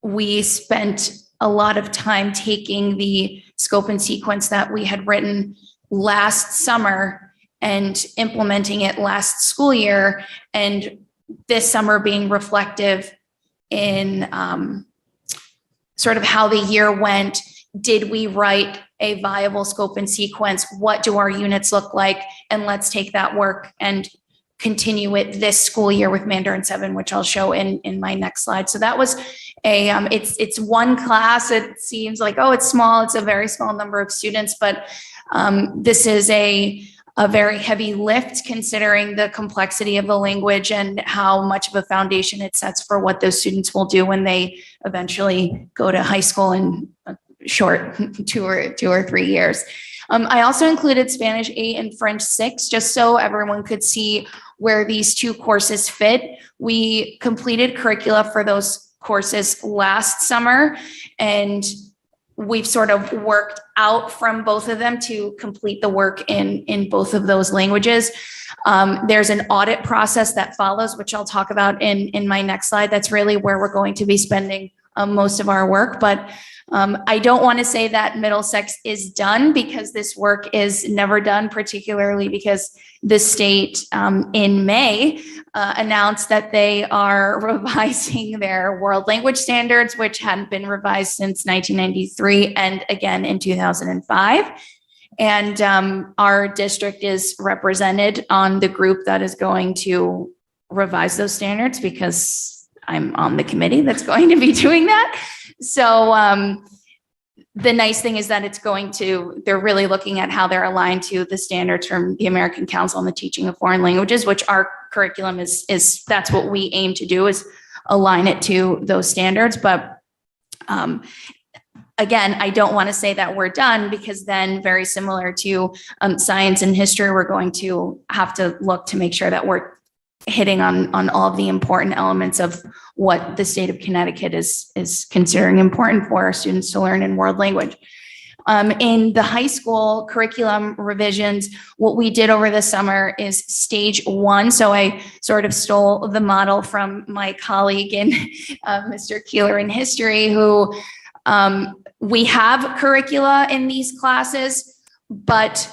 we spent a lot of time taking the scope and sequence that we had written last summer and implementing it last school year. And this summer being reflective in sort of how the year went. Did we write a viable scope and sequence? What do our units look like? And let's take that work and continue it this school year with Mandarin 7, which I'll show in my next slide. So that was it's one class. It seems like, oh, it's small. It's a very small number of students, but this is a very heavy lift considering the complexity of the language and how much of a foundation it sets for what those students will do when they eventually go to high school in short 2 or 3 years. I also included Spanish 8 and French 6, just so everyone could see where these two courses fit. We completed curricula for those courses last summer, and we've sort of worked out from both of them to complete the work in both of those languages. There's an audit process that follows, which I'll talk about in my next slide. That's really where we're going to be spending most of our work. But I don't want to say that Middlesex is done, because this work is never done, particularly because the state in May announced that they are revising their world language standards, which hadn't been revised since 1993 and again in 2005. And our district is represented on the group that is going to revise those standards, because I'm on the committee that's going to be doing that. So the nice thing is that they're really looking at how they're aligned to the standards from the American Council on the Teaching of Foreign Languages, which our curriculum is that's what we aim to do, is align it to those standards. But again, I don't want to say that we're done, because then, very similar to science and history, we're going to have to look to make sure that we're hitting on all of the important elements of what the state of Connecticut is considering important for our students to learn in world language. In the high school curriculum revisions, what we did over the summer is stage 1. So I sort of stole the model from my colleague in Mr. Keeler in history, who we have curricula in these classes, but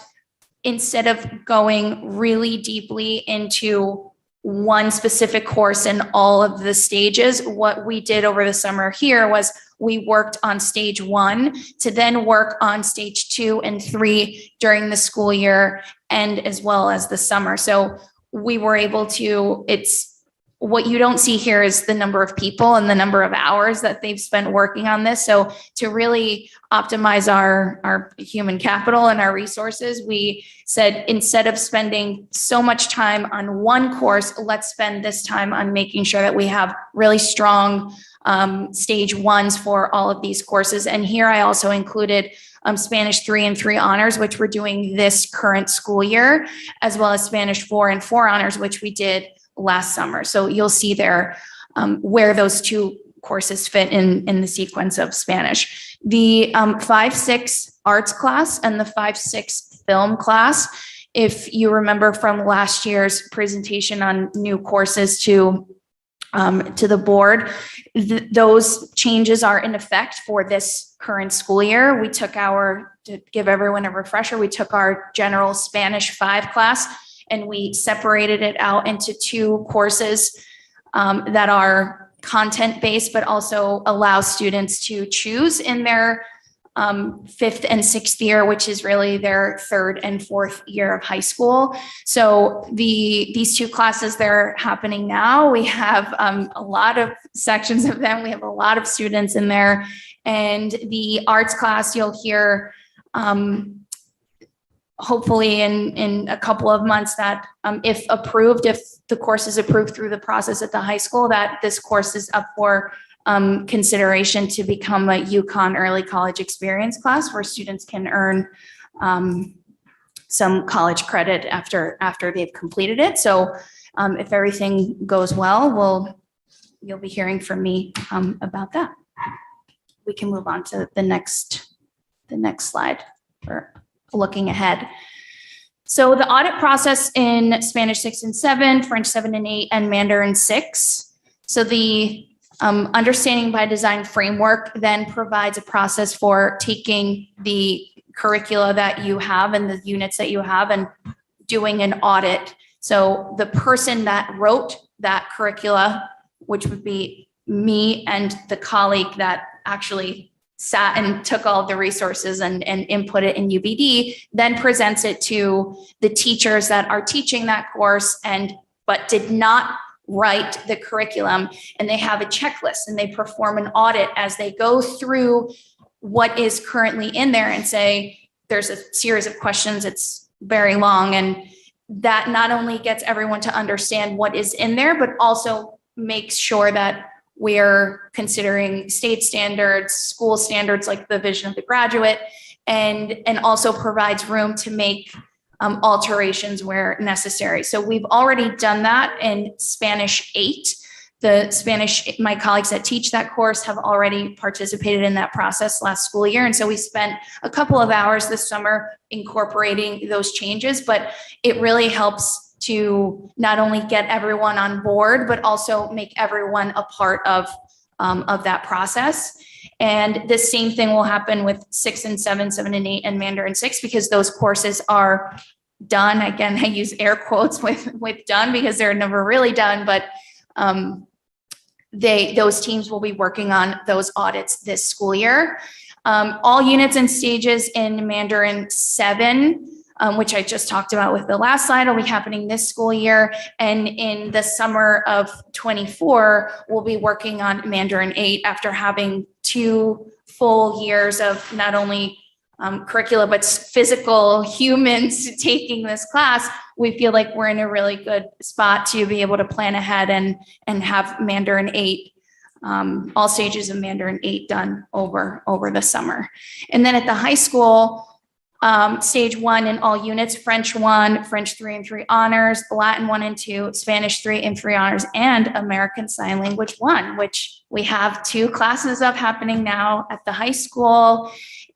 instead of going really deeply into one specific course in all of the stages, what we did over the summer here was we worked on stage 1 to then work on stage 2 and 3 during the school year and as well as the summer. So we were able to, what you don't see here is the number of people and the number of hours that they've spent working on this. So to really optimize our human capital and our resources, we said, instead of spending so much time on one course, let's spend this time on making sure that we have really strong stage 1s for all of these courses. And here I also included Spanish 3 and 3 honors, which we're doing this current school year, as well as Spanish 4 and 4 honors, which we did last summer. So you'll see there where those two courses fit in the sequence of Spanish. The 5-6 arts class and the 5-6 film class, if you remember from last year's presentation on new courses to the board, those changes are in effect for this current school year. We took to give everyone a refresher, we took our general Spanish 5 class and we separated it out into 2 courses that are content-based, but also allow students to choose in their 5th and 6th year, which is really their 3rd and 4th year of high school. So these 2 classes, they're happening now. We have a lot of sections of them. We have a lot of students in there. And the arts class, you'll hear hopefully in a couple of months that if approved, if the course is approved through the process at the high school, that this course is up for consideration to become a UConn early college experience class where students can earn some college credit after they've completed it. So if everything goes well, you'll be hearing from me about that. We can move on to the next slide for looking ahead. So the audit process in Spanish 6 and 7, French 7 and 8, and Mandarin 6. So the understanding by design framework then provides a process for taking the curricula that you have and the units that you have and doing an audit. So the person that wrote that curricula, which would be me and the colleague that actually sat and took all of the resources and input it in UBD, then presents it to the teachers that are teaching that course but did not write the curriculum, and they have a checklist and they perform an audit as they go through what is currently in there and say, there's a series of questions, it's very long, and that not only gets everyone to understand what is in there, but also makes sure that we're considering state standards, school standards like the vision of the graduate, and also provides room to make alterations where necessary. So we've already done that in Spanish 8. My colleagues that teach that course have already participated in that process last school year. And so we spent a couple of hours this summer incorporating those changes, but it really helps to not only get everyone on board, but also make everyone a part of that process. And the same thing will happen with 6 and 7, 7 and 8, and Mandarin 6, because those courses are done. Again, I use air quotes with done because they're never really done, but those teams will be working on those audits this school year. All units and stages in Mandarin 7, which I just talked about with the last slide, will be happening this school year. And in the summer of 24, we'll be working on Mandarin 8 after having 2 full years of not only curricula, but physical humans taking this class. We feel like we're in a really good spot to be able to plan ahead and have Mandarin 8, all stages of Mandarin 8 done over the summer. And then at the high school, stage 1 in all units, French 1, French 3 and 3 honors, Latin 1 and 2, Spanish 3 and 3 honors, and American Sign Language 1, which we have 2 classes of happening now at the high school.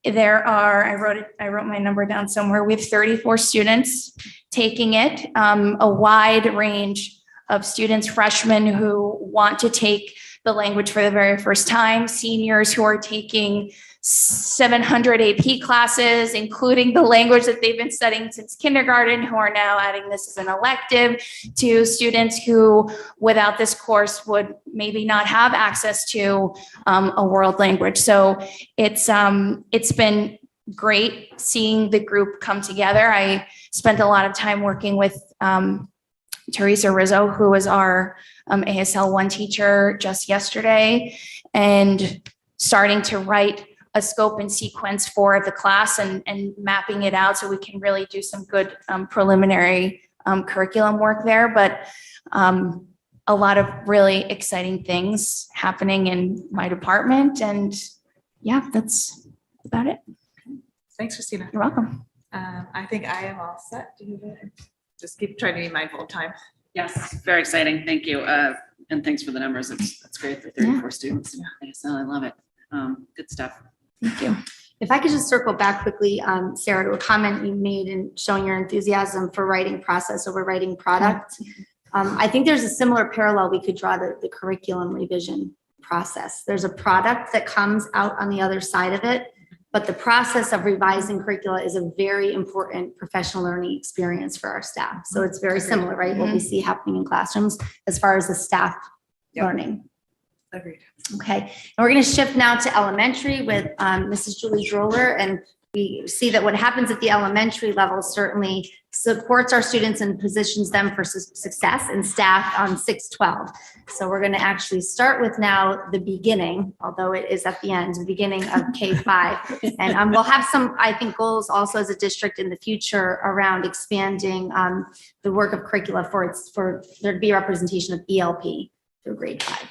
There are, I wrote my number down somewhere. We have 34 students taking it, a wide range of students, freshmen who want to take the language for the very first time, seniors who are taking 700 AP classes, including the language that they've been studying since kindergarten, who are now adding this as an elective, to students who, without this course, would maybe not have access to a world language. So it's been great seeing the group come together. I spent a lot of time working with Teresa Rizzo, who was our ASL 1 teacher just yesterday, and starting to write a scope and sequence for the class and mapping it out so we can really do some good preliminary curriculum work there. But a lot of really exciting things happening in my department. And yeah, that's about it. Thanks, Christina. You're welcome. I think I am all set. Do you just keep trying to be mindful of time? Yes, very exciting. Thank you. And thanks for the numbers. That's great for 34 students. ASL, I love it. Good stuff. Thank you. If I could just circle back quickly, Sarah, to a comment you made in showing your enthusiasm for writing process over writing product. I think there's a similar parallel we could draw the curriculum revision process. There's a product that comes out on the other side of it, but the process of revising curricula is a very important professional learning experience for our staff. So it's very similar, right? What we see happening in classrooms as far as the staff learning. Agreed. Okay, and we're going to shift now to elementary with Mrs. Julie Droller, and we see that what happens at the elementary level certainly supports our students and positions them for success and staff on 6-12. So we're going to actually start with now the beginning, although it is at the end, the beginning of K-5. And we'll have some, I think, goals also as a district in the future around expanding the work of curricula for there to be representation of ELP through grade 5.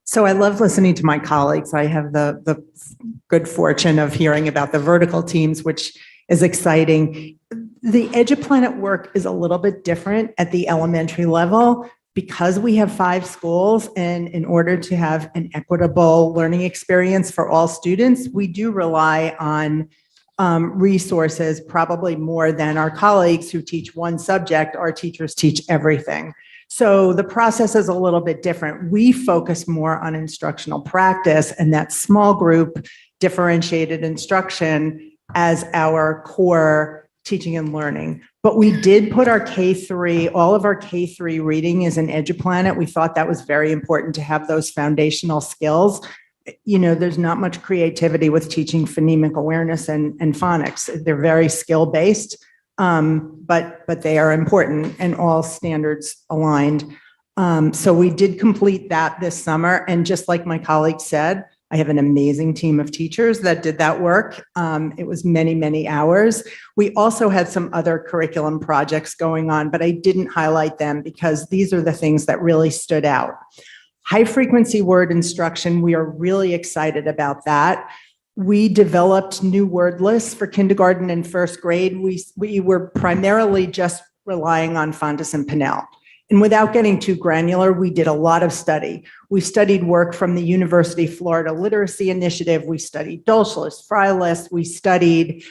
So I love listening to my colleagues. I have the good fortune of hearing about the vertical teams, which is exciting. The EduPlanet work is a little bit different at the elementary level because we have 5 schools, and in order to have an equitable learning experience for all students, we do rely on resources probably more than our colleagues who teach one subject. Our teachers teach everything. So the process is a little bit different. We focus more on instructional practice and that small group differentiated instruction as our core teaching and learning. But we did put our K3, all of our K3 reading is in EduPlanet. We thought that was very important to have those foundational skills. You know, there's not much creativity with teaching phonemic awareness and phonics. They're very skill-based. But they are important and all standards aligned. So we did complete that this summer. And just like my colleague said, I have an amazing team of teachers that did that work. It was many, many hours. We also had some other curriculum projects going on, but I didn't highlight them because these are the things that really stood out. High frequency word instruction, we are really excited about that. We developed new word lists for kindergarten and first grade. We were primarily just relying on Fountas and Pinnell. And without getting too granular, we did a lot of study. We studied work from the University of Florida Literacy Initiative. We studied Dolch List, Fry List. We studied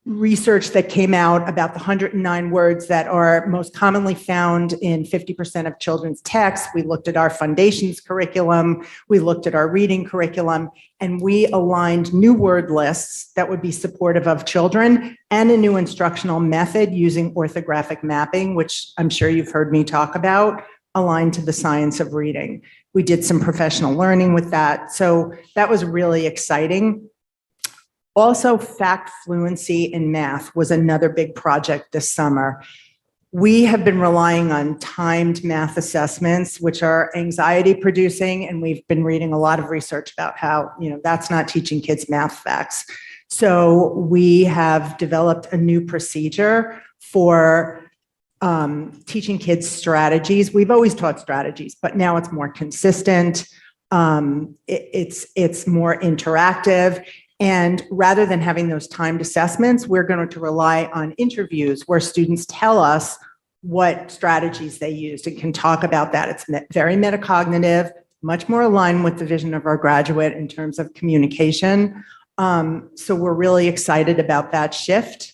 research that came out about the 109 words that are most commonly found in 50% of children's texts. We looked at our foundations curriculum. We looked at our reading curriculum, and we aligned new word lists that would be supportive of children and a new instructional method using orthographic mapping, which I'm sure you've heard me talk about, aligned to the science of reading. We did some professional learning with that. So that was really exciting. Also, fact fluency in math was another big project this summer. We have been relying on timed math assessments, which are anxiety producing, and we've been reading a lot of research about how, that's not teaching kids math facts. So we have developed a new procedure for teaching kids strategies. We've always taught strategies, but now it's more consistent. It's more interactive. And rather than having those timed assessments, we're going to rely on interviews where students tell us what strategies they used and can talk about that. It's very metacognitive, much more aligned with the vision of our graduate in terms of communication. So we're really excited about that shift.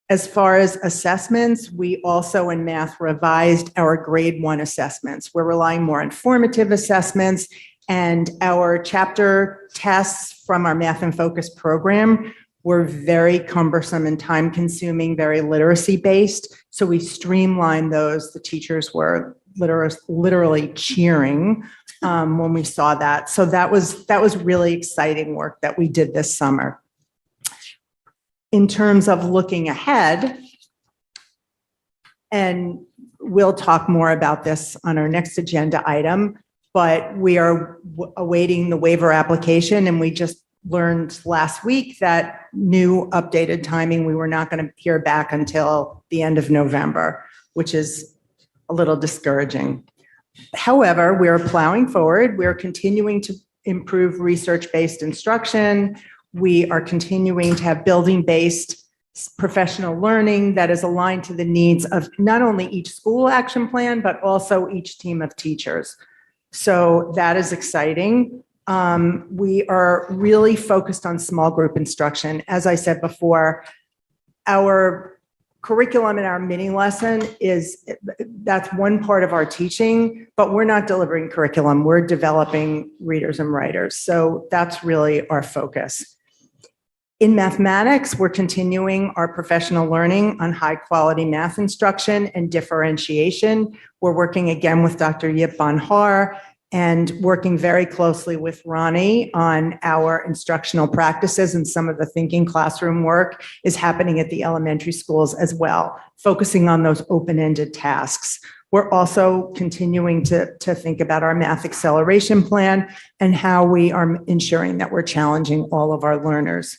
As far as assessments, we also in math revised our grade 1 assessments. We're relying more on formative assessments, and our chapter tests from our Math in Focus program were very cumbersome and time consuming, very literacy based. So we streamlined those. The teachers were literally cheering when we saw that. So that was really exciting work that we did this summer. In terms of looking ahead, and we'll talk more about this on our next agenda item, but we are awaiting the waiver application, and we just learned last week that new updated timing, we were not going to hear back until the end of November, which is a little discouraging. However, we are plowing forward. We are continuing to improve research-based instruction. We are continuing to have building-based professional learning that is aligned to the needs of not only each school action plan, but also each team of teachers. So that is exciting. We are really focused on small group instruction. As I said before, our curriculum and our mini lesson that's one part of our teaching, but we're not delivering curriculum. We're developing readers and writers. So that's really our focus. In mathematics, we're continuing our professional learning on high quality math instruction and differentiation. We're working again with Dr. Yip Bonhar and working very closely with Ronnie on our instructional practices, and some of the thinking classroom work is happening at the elementary schools as well, focusing on those open-ended tasks. We're also continuing to think about our math acceleration plan and how we are ensuring that we're challenging all of our learners.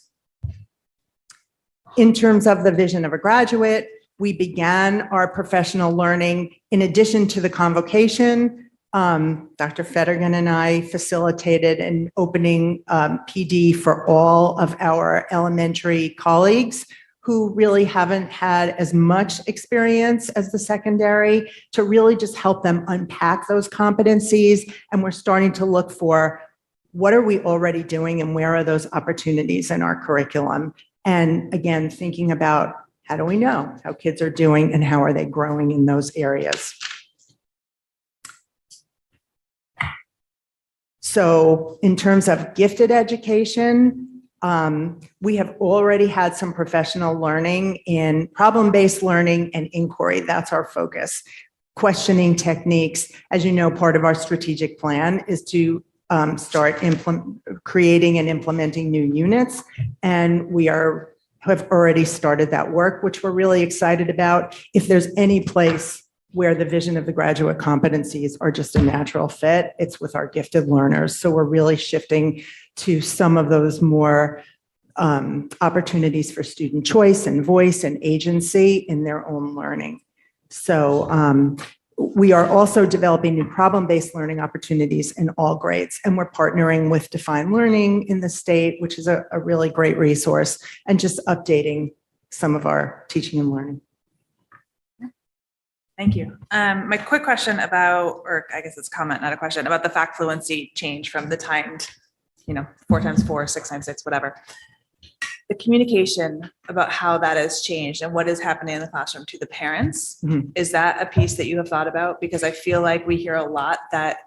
In terms of the vision of a graduate, we began our professional learning in addition to the convocation. Dr. Fettergan and I facilitated an opening PD for all of our elementary colleagues who really haven't had as much experience as the secondary, to really just help them unpack those competencies. And we're starting to look for what are we already doing and where are those opportunities in our curriculum? And again, thinking about how do we know how kids are doing and how are they growing in those areas? So in terms of gifted education, we have already had some professional learning in problem-based learning and inquiry. That's our focus. Questioning techniques. As you know, part of our strategic plan is to start creating and implementing new units. And we have already started that work, which we're really excited about. If there's any place where the vision of the graduate competencies are just a natural fit, it's with our gifted learners. So we're really shifting to some of those more opportunities for student choice and voice and agency in their own learning. So we are also developing new problem-based learning opportunities in all grades, and we're partnering with Define Learning in the state, which is a really great resource, and just updating some of our teaching and learning. Thank you. My quick question about, or I guess it's a comment, not a question, about the fact fluency change from the timed, 4x4, 6x6, whatever. The communication about how that has changed and what is happening in the classroom to the parents, is that a piece that you have thought about? Because I feel like we hear a lot that,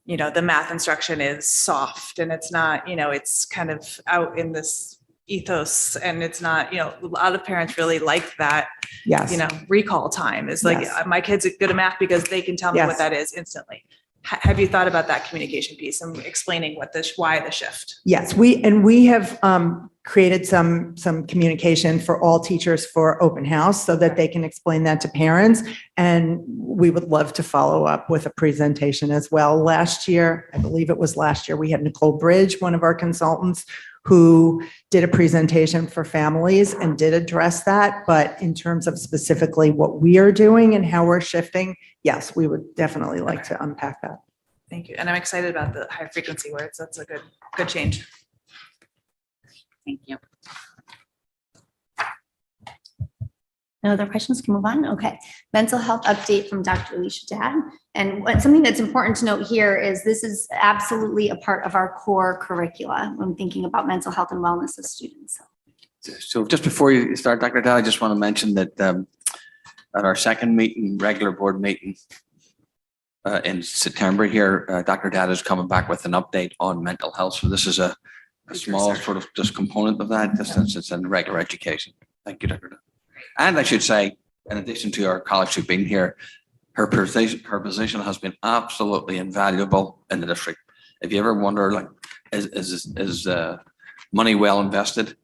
the math instruction is soft and it's not, it's kind of out in this ethos, and it's not, a lot of parents really like that. Yes. Recall time is like, Yes. my kids are good at math because they can tell me Yes. what that is instantly. Have you thought about that communication piece and explaining why the shift? Yes, we have created some communication for all teachers for open house so that they can explain that to parents. And we would love to follow up with a presentation as well. Last year, I believe it was last year, we had Nicole Bridge, one of our consultants, who did a presentation for families and did address that. But in terms of specifically what we are doing and how we're shifting, yes, we would definitely like to unpack that. Thank you. And I'm excited about the high frequency words. That's a good change. Thank you. No other questions? Can move on? Okay. Mental health update from Dr. Alicia Dad. And something that's important to note here is this is absolutely a part of our core curricula when thinking about mental health and wellness of students. So just before you start, Dr. Dad, I just want to mention that at our second meeting, regular board meeting in September here, Dr. Dad is coming back with an update on mental health. So this is a small sort of just component of that, just since it's in regular education. Thank you, Dr. Dad. And I should say, in addition to our colleagues who've been here, her position has been absolutely invaluable in the district. If you ever wonder, like, is money well invested?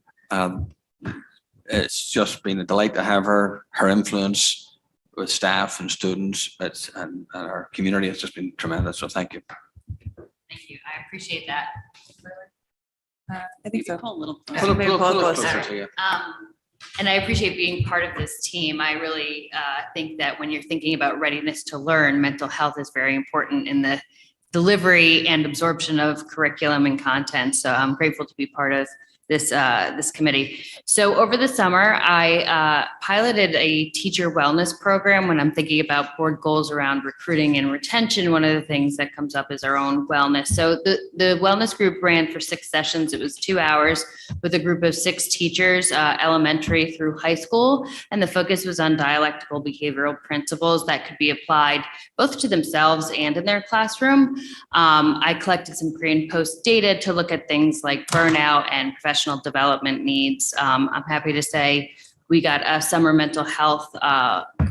It's just been a delight to have her. Her influence with staff and students and our community has just been tremendous. So thank you. Thank you. I appreciate that. I think so. Pull a little Pull it closer to you. And I appreciate being part of this team. I really think that when you're thinking about readiness to learn, mental health is very important in the delivery and absorption of curriculum and content. So I'm grateful to be part of this committee. So over the summer, I piloted a teacher wellness program. When I'm thinking about board goals around recruiting and retention, one of the things that comes up is our own wellness. So the wellness group ran for 6 sessions. It was 2 hours with a group of 6 teachers, elementary through high school. And the focus was on dialectical behavioral principles that could be applied both to themselves and in their classroom. I collected some pre and post data to look at things like burnout and professional development needs. I'm happy to say we got a summer mental health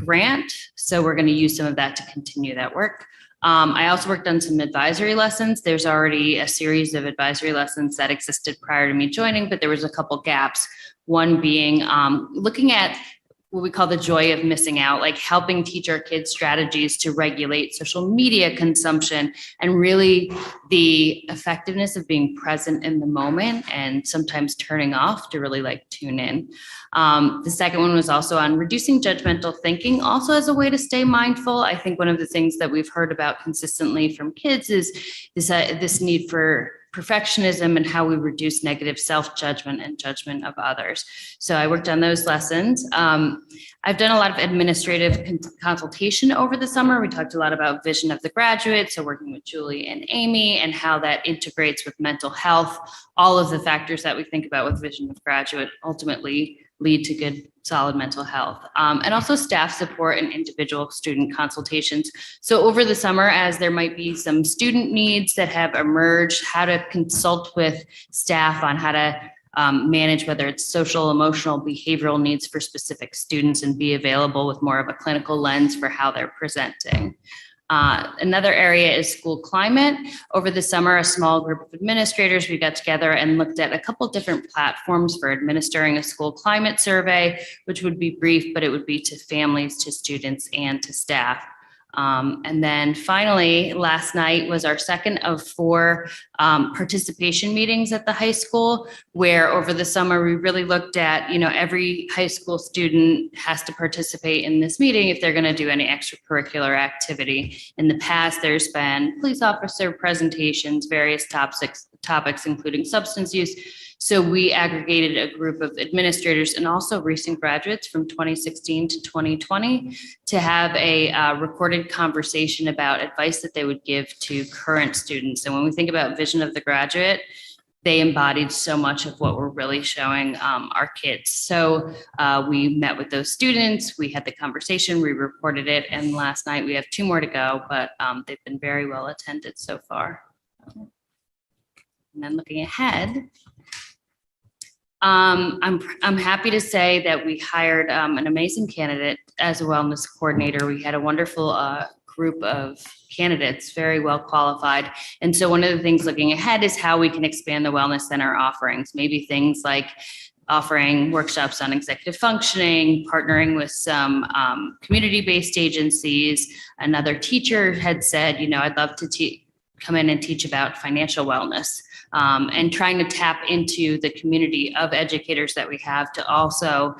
grant. So we're going to use some of that to continue that work. I also worked on some advisory lessons. There's already a series of advisory lessons that existed prior to me joining, but there was a couple gaps. One being looking at what we call the joy of missing out, like helping teach our kids strategies to regulate social media consumption and really the effectiveness of being present in the moment and sometimes turning off to really like tune in. The second one was also on reducing judgmental thinking, also as a way to stay mindful. I think one of the things that we've heard about consistently from kids is this need for perfectionism and how we reduce negative self-judgment and judgment of others. So I worked on those lessons. I've done a lot of administrative consultation over the summer. We talked a lot about vision of the graduate, so working with Julie and Amy and how that integrates with mental health. All of the factors that we think about with vision of graduate ultimately lead to good, solid mental health. And also staff support and individual student consultations. So over the summer, as there might be some student needs that have emerged, how to consult with staff on how to manage whether it's social, emotional, behavioral needs for specific students and be available with more of a clinical lens for how they're presenting. Another area is school climate. Over the summer, a small group of administrators, we got together and looked at a couple different platforms for administering a school climate survey, which would be brief, but it would be to families, to students, and to staff. And then finally, last night was our second of 4 participation meetings at the high school, where over the summer, we really looked at, every high school student has to participate in this meeting if they're going to do any extracurricular activity. In the past, there's been police officer presentations, various topics, including substance use. So we aggregated a group of administrators and also recent graduates from 2016 to 2020 to have a recorded conversation about advice that they would give to current students. And when we think about vision of the graduate, they embodied so much of what we're really showing our kids. So we met with those students, we had the conversation, we recorded it, and last night we have 2 more to go, but they've been very well attended so far. And then looking ahead, I'm happy to say that we hired an amazing candidate as a wellness coordinator. We had a wonderful group of candidates, very well qualified. And so one of the things looking ahead is how we can expand the Wellness Center offerings, maybe things like offering workshops on executive functioning, partnering with some community-based agencies. Another teacher had said, I'd love to come in and teach about financial wellness. And trying to tap into the community of educators that we have to also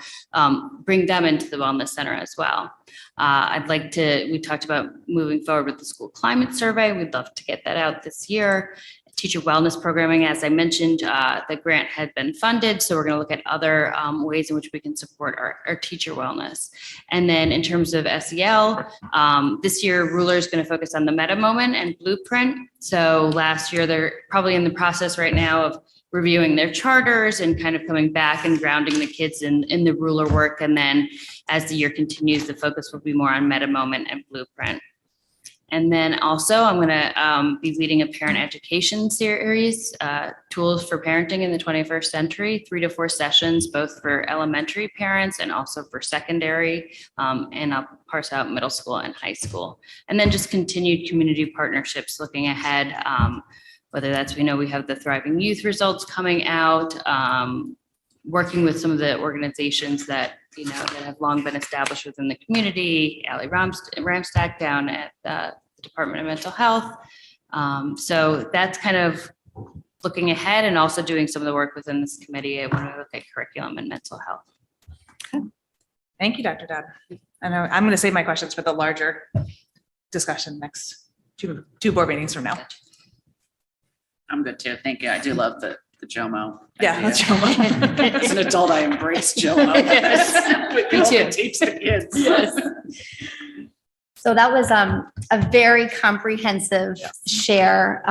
bring them into the Wellness Center as well. We talked about moving forward with the school climate survey. We'd love to get that out this year. Teacher wellness programming, as I mentioned, the grant had been funded. So we're going to look at other ways in which we can support our teacher wellness. And then in terms of SEL, this year, Ruler is going to focus on the meta moment and blueprint. So last year, they're probably in the process right now of reviewing their charters and kind of coming back and grounding the kids in the Ruler work. And then as the year continues, the focus will be more on meta moment and blueprint. And then also I'm going to be leading a parent education series, Tools for Parenting in the 21st Century, 3 to 4 sessions, both for elementary parents and also for secondary. And I'll parse out middle school and high school. And then just continued community partnerships looking ahead, whether that's, we know we have the Thriving Youth results coming out, working with some of the organizations that that have long been established within the community, Ali Ramstack down at the Department of Mental Health. So that's kind of looking ahead and also doing some of the work within this committee when we look at curriculum and mental health. Okay. Thank you, Dr. Dodd. I know I'm going to save my questions for the larger discussion next 2 board meetings from now. I'm good too. Thank you. I do love the JOMO. Yeah, that's JOMO. As an adult, I embrace JOMO. Me too. Teach the kids. Yes. So that was a very comprehensive share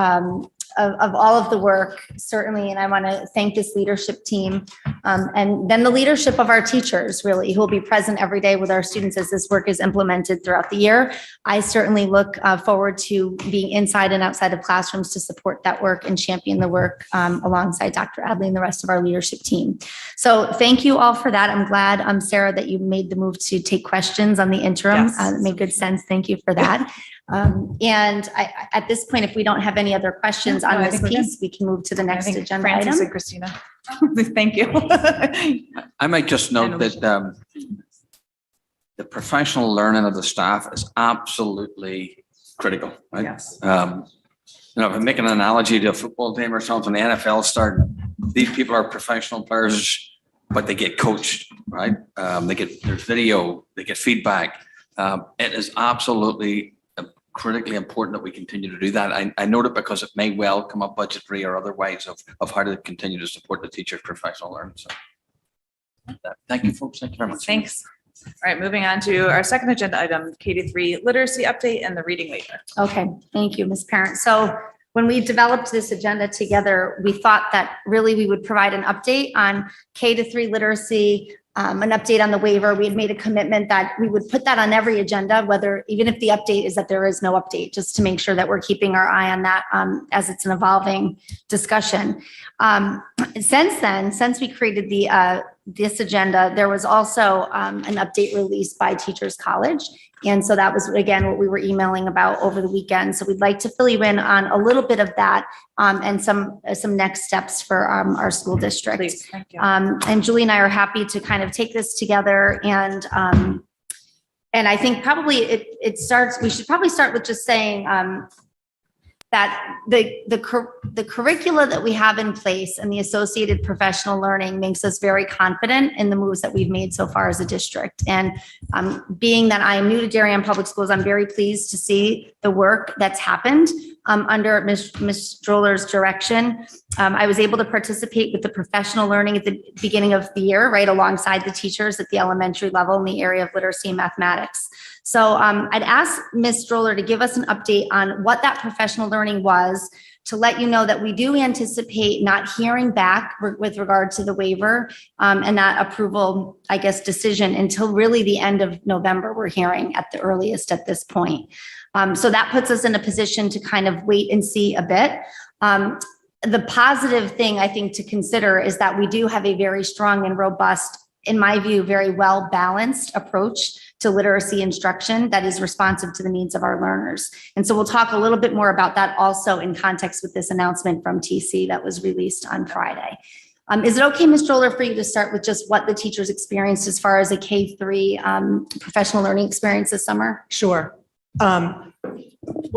of all of the work, certainly. And I want to thank this leadership team and then the leadership of our teachers, really, who will be present every day with our students as this work is implemented throughout the year. I certainly look forward to being inside and outside of classrooms to support that work and champion the work alongside Dr. Adley and the rest of our leadership team. So thank you all for that. I'm glad, Sarah, that you made the move to take questions on the interim. Yes. It made good sense. Thank you for that. And at this point, if we don't have any other questions No, on I this think we're good. piece, we can move to the I next think agenda Francis item. and Christina. Thank you. I might just note that the professional learning of the staff is absolutely critical, right? Yes. You know, if I'm making an analogy to a football team or something, the NFL started, these people are professional players, but they get coached, right? There's video, they get feedback. It is absolutely critically important that we continue to do that. I note it because it may well come up budgetary or otherwise of how to continue to support the teacher's professional learning. So thank you, folks. Thank you very much. Thanks. All right, moving on to our second agenda item, K-3 literacy update and the reading waiver. Okay, thank you, Ms. Parent. So when we developed this agenda together, we thought that really we would provide an update on K-3 literacy, an update on the waiver. We had made a commitment that we would put that on every agenda, whether, even if the update is that there is no update, just to make sure that we're keeping our eye on that as it's an evolving discussion. Since then, since we created this agenda, there was also an update released by Teachers College. And so that was, again, what we were emailing about over the weekend. So we'd like to fill you in on a little bit of that and some next steps for our school district. Please, thank you. And Julie and I are happy to kind of take this together. And I think probably we should probably start with just saying that the curricula that we have in place and the associated professional learning makes us very confident in the moves that we've made so far as a district. And being that I am new to Darien Public Schools, I'm very pleased to see the work that's happened under Ms. Stroller's direction. I was able to participate with the professional learning at the beginning of the year, right alongside the teachers at the elementary level in the area of literacy and mathematics. So I'd ask Ms. Stroller to give us an update on what that professional learning was, to let you know that we do anticipate not hearing back with regard to the waiver and that approval, I guess, decision until really the end of November, we're hearing at the earliest at this point. So that puts us in a position to kind of wait and see a bit. The positive thing I think to consider is that we do have a very strong and robust, in my view, very well-balanced approach to literacy instruction that is responsive to the needs of our learners. And so we'll talk a little bit more about that also in context with this announcement from TC that was released on Friday. Is it okay, Ms. Stroller, for you to start with just what the teachers experienced as far as a K-3 professional learning experience this summer? Sure. Well,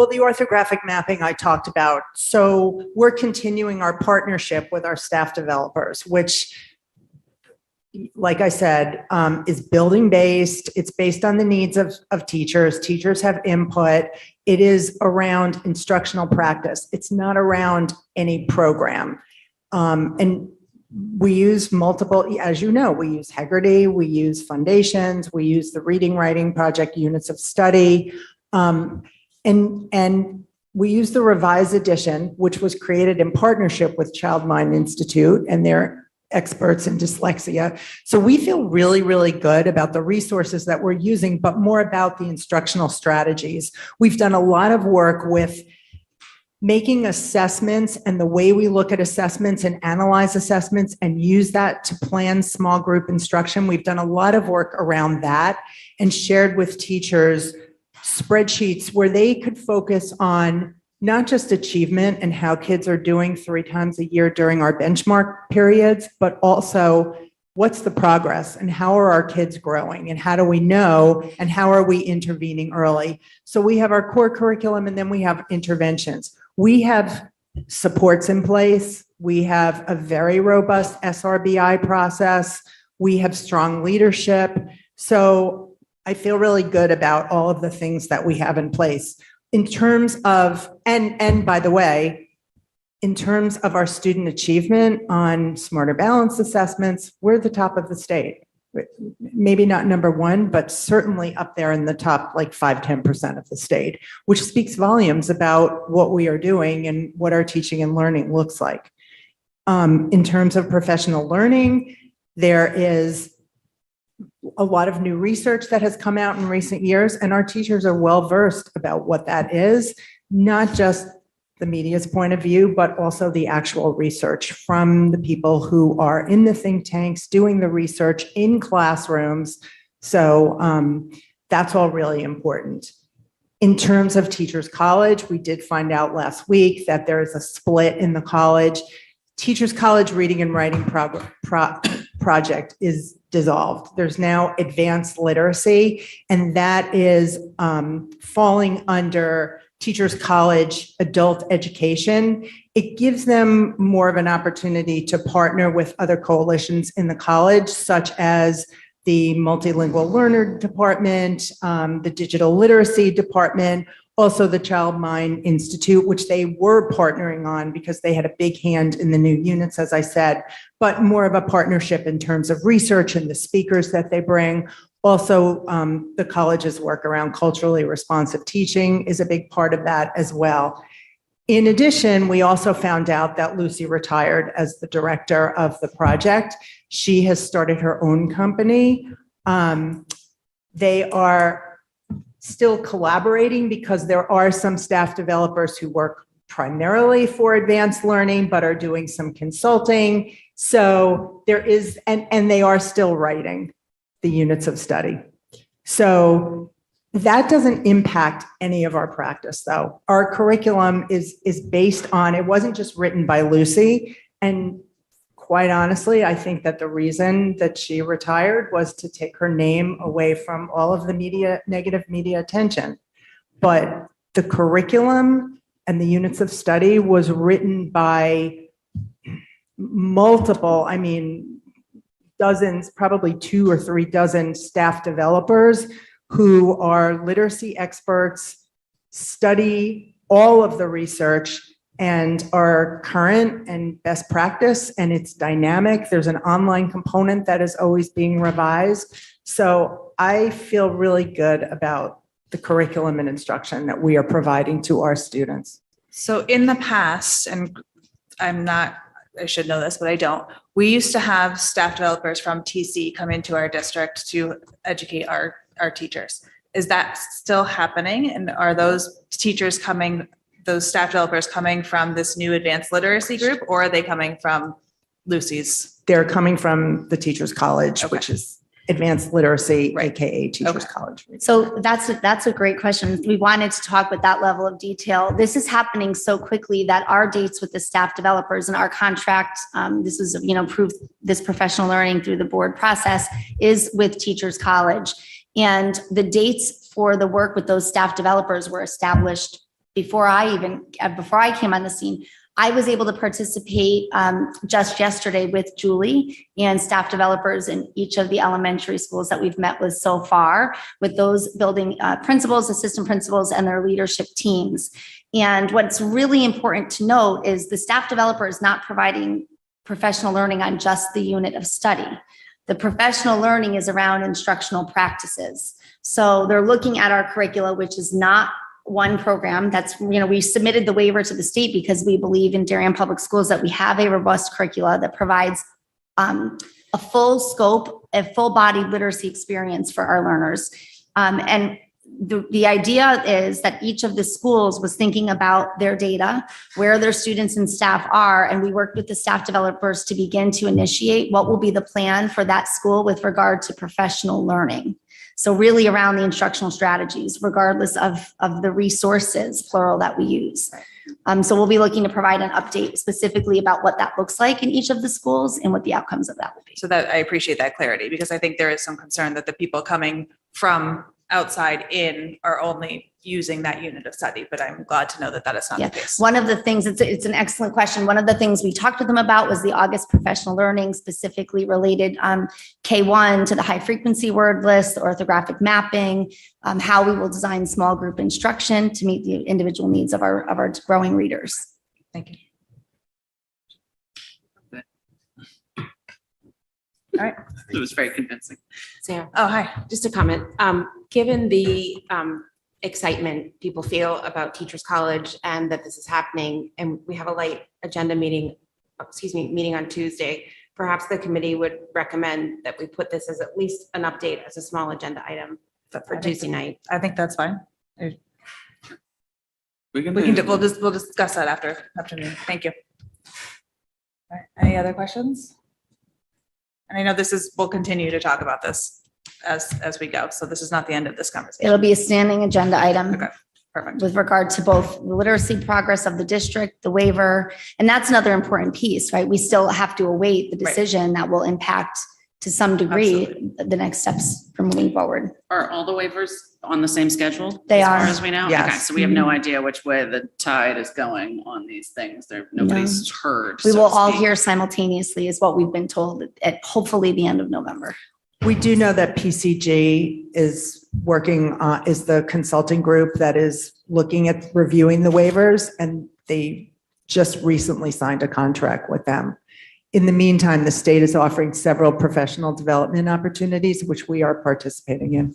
the orthographic mapping I talked about. So we're continuing our partnership with our staff developers, which, like I said, is building based. It's based on the needs of teachers. Teachers have input. It is around instructional practice. It's not around any program. And we use multiple, as you know, we use Hegarty, we use Foundations, we use the Reading Writing Project units of study. And we use the Revised Edition, which was created in partnership with Child Mind Institute and their experts in dyslexia. So we feel really, really good about the resources that we're using, but more about the instructional strategies. We've done a lot of work with making assessments and the way we look at assessments and analyze assessments and use that to plan small group instruction. We've done a lot of work around that and shared with teachers spreadsheets where they could focus on not just achievement and how kids are doing 3 times a year during our benchmark periods, but also what's the progress and how are our kids growing and how do we know and how are we intervening early? So we have our core curriculum and then we have interventions. We have supports in place. We have a very robust SRBI process. We have strong leadership. So I feel really good about all of the things that we have in place. In terms of, and by the way, in terms of our student achievement on Smarter Balanced assessments, we're the top of the state. Maybe not number 1, but certainly up there in the top, like 5-10% of the state, which speaks volumes about what we are doing and what our teaching and learning looks like. In terms of professional learning, there is a lot of new research that has come out in recent years, and our teachers are well versed about what that is, not just the media's point of view, but also the actual research from the people who are in the think tanks doing the research in classrooms. So that's all really important. In terms of Teachers College, we did find out last week that there is a split in the college. Teachers College Reading and Writing Project is dissolved. There's now Advanced Literacy, and that is falling under Teachers College Adult Education. It gives them more of an opportunity to partner with other coalitions in the college, such as the Multilingual Learner Department, the Digital Literacy Department, also the Child Mind Institute, which they were partnering on because they had a big hand in the new units, as I said, but more of a partnership in terms of research and the speakers that they bring. Also, the college's work around culturally responsive teaching is a big part of that as well. In addition, we also found out that Lucy retired as the director of the project. She has started her own company. They are still collaborating because there are some staff developers who work primarily for advanced learning, but are doing some consulting. So there is, and they are still writing the units of study. So that doesn't impact any of our practice, though. Our curriculum is based on, it wasn't just written by Lucy. And quite honestly, I think that the reason that she retired was to take her name away from all of the media, negative media attention. But the curriculum and the units of study was written by multiple, I mean, dozens, probably 2 or 3 dozen staff developers who are literacy experts, study all of the research, and are current and best practice, and it's dynamic. There's an online component that is always being revised. So I feel really good about the curriculum and instruction that we are providing to our students. So in the past, and I should know this, but I don't, we used to have staff developers from TC come into our district to educate our teachers. Is that still happening? And are those teachers coming, those staff developers coming from this new advanced literacy group, or are they coming from Lucy's? They're coming from the Teachers College, which is advanced literacy, AKA Teachers College. So that's a great question. We wanted to talk with that level of detail. This is happening so quickly that our dates with the staff developers and our contract, this was, approved, this professional learning through the board process is with Teachers College. And the dates for the work with those staff developers were established before I came on the scene. I was able to participate just yesterday with Julie and staff developers in each of the elementary schools that we've met with so far, with those building principals, assistant principals, and their leadership teams. And what's really important to note is the staff developer is not providing professional learning on just the unit of study. The professional learning is around instructional practices. So they're looking at our curricula, which is not one program. That's, we submitted the waiver to the state because we believe in Darien Public Schools that we have a robust curricula that provides a full scope, a full body literacy experience for our learners. And the idea is that each of the schools was thinking about their data, where their students and staff are, and we worked with the staff developers to begin to initiate what will be the plan for that school with regard to professional learning. So really around the instructional strategies, regardless of the resources, plural, that we use. So we'll be looking to provide an update specifically about what that looks like in each of the schools and what the outcomes of that will be. So that I appreciate that clarity, because I think there is some concern that the people coming from outside in are only using that unit of study, but I'm glad to know that that is not the case. One of the things, it's an excellent question. One of the things we talked to them about was the August professional learning, specifically related K1 to the high frequency word list, the orthographic mapping, how we will design small group instruction to meet the individual needs of our growing readers. Thank you. All right. It was very convincing. Sarah. Oh, hi. Just a comment. Given the excitement people feel about Teachers College and that this is happening, and we have a light agenda meeting on Tuesday, perhaps the committee would recommend that we put this as at least an update as a small agenda item for Tuesday night. I think that's fine. We'll discuss that after meeting. Thank you. All right. Any other questions? And I know we'll continue to talk about this as we go. So this is not the end of this conversation. It'll be a standing agenda item. Okay. Perfect. with regard to both the literacy progress of the district, the waiver. And that's another important piece, right? We still have to await the decision that will impact to some degree the next steps for moving forward. Are all the waivers on the same schedule? They As are. far as we know? Yes. Okay, so we have no idea which way the tide is going on these things. Nobody's heard. We so will to all speak. hear simultaneously is what we've been told at hopefully the end of November. We do know that PCG is working, is the consulting group that is looking at reviewing the waivers, and they just recently signed a contract with them. In the meantime, the state is offering several professional development opportunities, which we are participating in.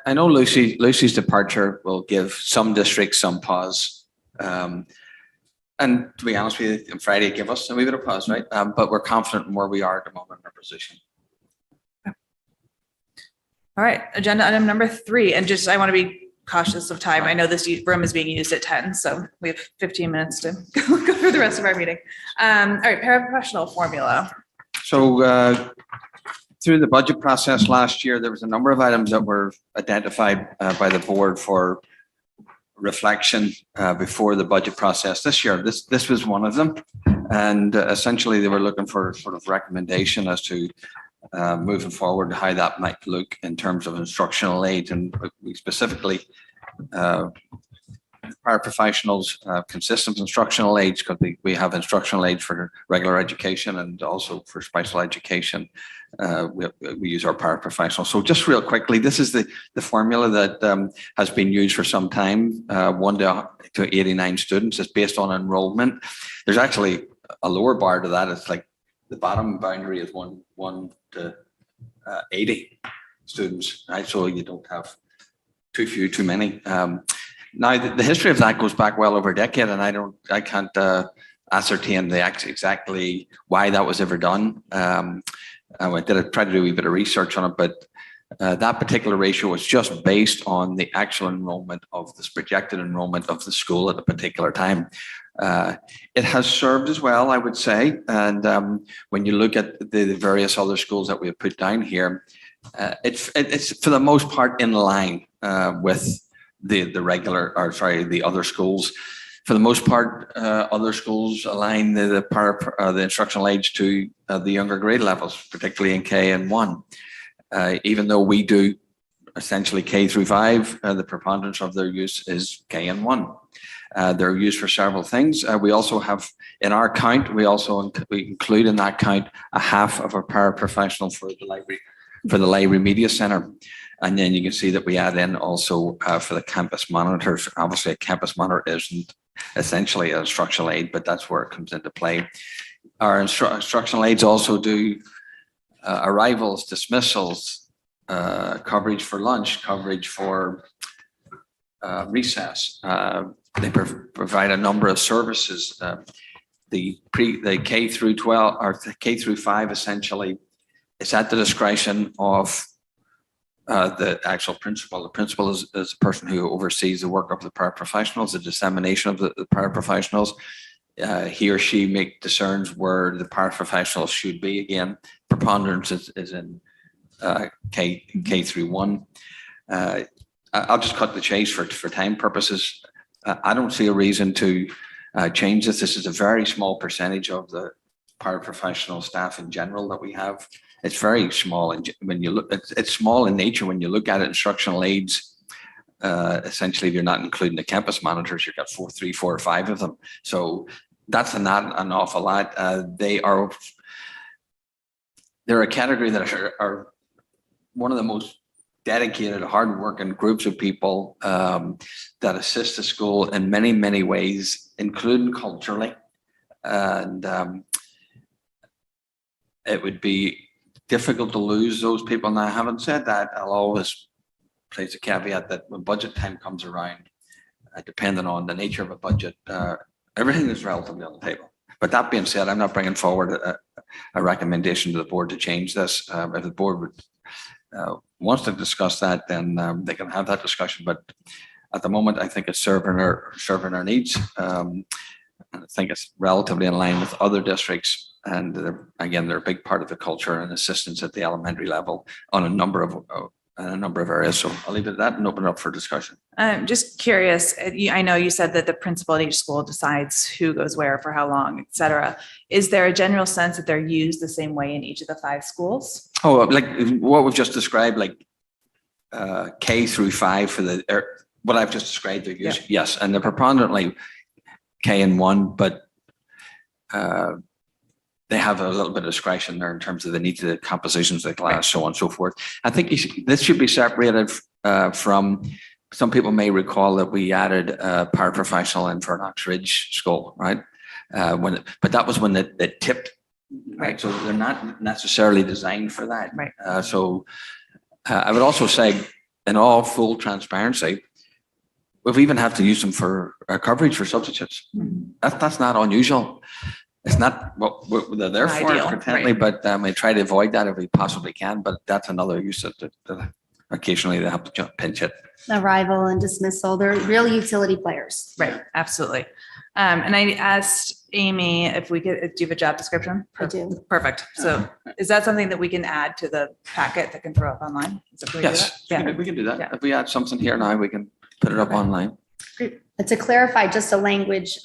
I know Lucy's departure will give some districts some pause. And to be honest with you, on Friday, give us a wee bit of pause, right? But we're confident in where we are at the moment in our position. All right, agenda item number 3, and just, I want to be cautious of time. I know this room is being used at 10, so we have 15 minutes to go through the rest of our meeting. All right, paraprofessional formula. So through the budget process last year, there was a number of items that were identified by the board for reflection before the budget process this year. This was one of them. And essentially, they were looking for sort of recommendation as to moving forward, how that might look in terms of instructional aid. And we specifically, paraprofessionals consist of instructional aids, because we have instructional aids for regular education and also for special education. We use our paraprofessionals. So just real quickly, this is the formula that has been used for some time, 1 to 89 students. It's based on enrollment. There's actually a lower bar to that. It's like the bottom boundary is 1 to 80 students, right? So you don't have too few, too many. Now, the history of that goes back well over a decade, and I can't ascertain exactly why that was ever done. I try to do a wee bit of research on it, but that particular ratio was just based on the actual enrollment of this projected enrollment of the school at a particular time. It has served as well, I would say. And when you look at the various other schools that we have put down here, it's for the most part in line with the other schools. For the most part, other schools align the instructional aids to the younger grade levels, particularly in K and 1. Even though we do essentially K through 5, the preponderance of their use is K and 1. They're used for several things. We also have in our count, we include in that count a half of a paraprofessional for the library media center. And then you can see that we add in also for the campus monitors. Obviously, a campus monitor isn't essentially an instructional aid, but that's where it comes into play. Our instructional aids also do arrivals, dismissals, coverage for lunch, coverage for recess. They provide a number of services. The K through 12 or K through 5 essentially is at the discretion of the actual principal. The principal is the person who oversees the work of the paraprofessionals, the dissemination of the paraprofessionals. He or she discerns where the paraprofessionals should be. Again, preponderance is in K through 1. I'll just cut the chase for time purposes. I don't see a reason to change this. This is a very small percentage of the paraprofessional staff in general that we have. It's very small, and when you look, it's small in nature. When you look at it, instructional aids, essentially, if you're not including the campus monitors, you've got 3, 4, or 5 of them. So that's not an awful lot. They're a category that are one of the most dedicated, hardworking groups of people that assist the school in many, many ways, including culturally. And it would be difficult to lose those people. Now, having said that, I'll always place a caveat that when budget time comes around, depending on the nature of a budget, everything is relatively on the table. But that being said, I'm not bringing forward a recommendation to the board to change this. If the board wants to discuss that, then they can have that discussion. But at the moment, I think it's serving our needs. And I think it's relatively in line with other districts. And they're a big part of the culture and assistance at the elementary level on a number of in a number of areas. So I'll leave it at that and open it up for discussion. Just curious, I know you said that the principal at each school decides who goes where for how long, et cetera. Is there a general sense that they're used the same way in each of the 5 schools? Oh, like what we've just described, like K through 5 for what I've just described, they're used, yes, and they're preponderantly K and 1, but they have a little bit of discretion there in terms of the needs of the compositions of the class, so on and so forth. I think this should be separated from, some people may recall that we added paraprofessional in for Knox Ridge School, right? But that was when it tipped, right? So they're not necessarily designed for that. Right. So I would also say, in all full transparency, we've even have to use them for coverage for substitutes. That's not unusual. It's not what they're there for, Ideal, intently, right. but we try to avoid that if we possibly can. But that's another use that occasionally they have to pinch it. Arrival and dismissal, they're real utility players. Right, absolutely. And I asked Amy if we could, do you have a job description? I do. Perfect. So is that something that we can add to the packet that can throw up online? Is that- can we do Yes, that? Yeah. we can do that. Yeah. If we add something here now, we can put it up online. To clarify just a language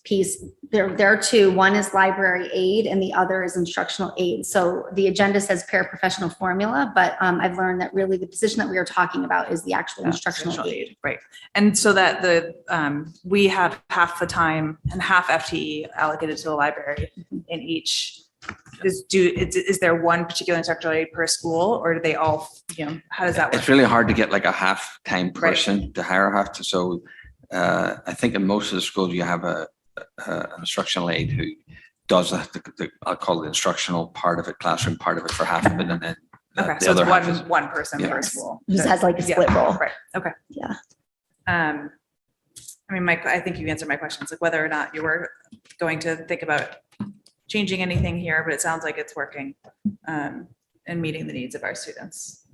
piece, there are 2. One is library aid and the other is instructional aid. So the agenda says paraprofessional formula, but I've learned that really the position that we are talking about is the actual instructional aid. Right. And so that we have half the time and half FTE allocated to the library in each. Is there one particular instructional aid per school, or do they all, how does that work? It's really hard to get like a half-time person to hire half to, so I think in most of the schools you have an instructional aide who does I'll call it instructional part of it, classroom part of it for half of it, and then Okay, the so other half it's is. one person per Yes. school. Just has like a split role. Right, okay. Yeah. I mean, I think you answered my questions, like whether or not you were going to think about changing anything here, but it sounds like it's working and meeting the needs of our students.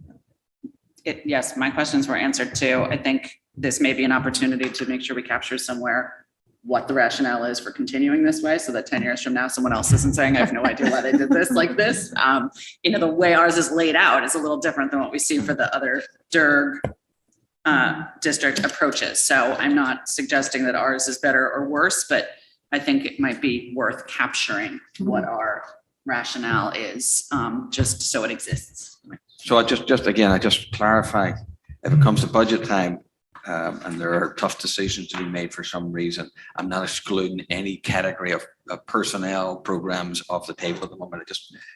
Yes, my questions were answered too. I think this may be an opportunity to make sure we capture somewhere what the rationale is for continuing this way, so that 10 years from now, someone else isn't saying, I have no idea why they did this like this. The way ours is laid out is a little different than what we see for the other DERG district approaches. So I'm not suggesting that ours is better or worse, but I think it might be worth capturing what our rationale is, just so it exists. So I just clarify, if it comes to budget time, and there are tough decisions to be made for some reason, I'm not excluding any category of personnel programs off the table at the moment.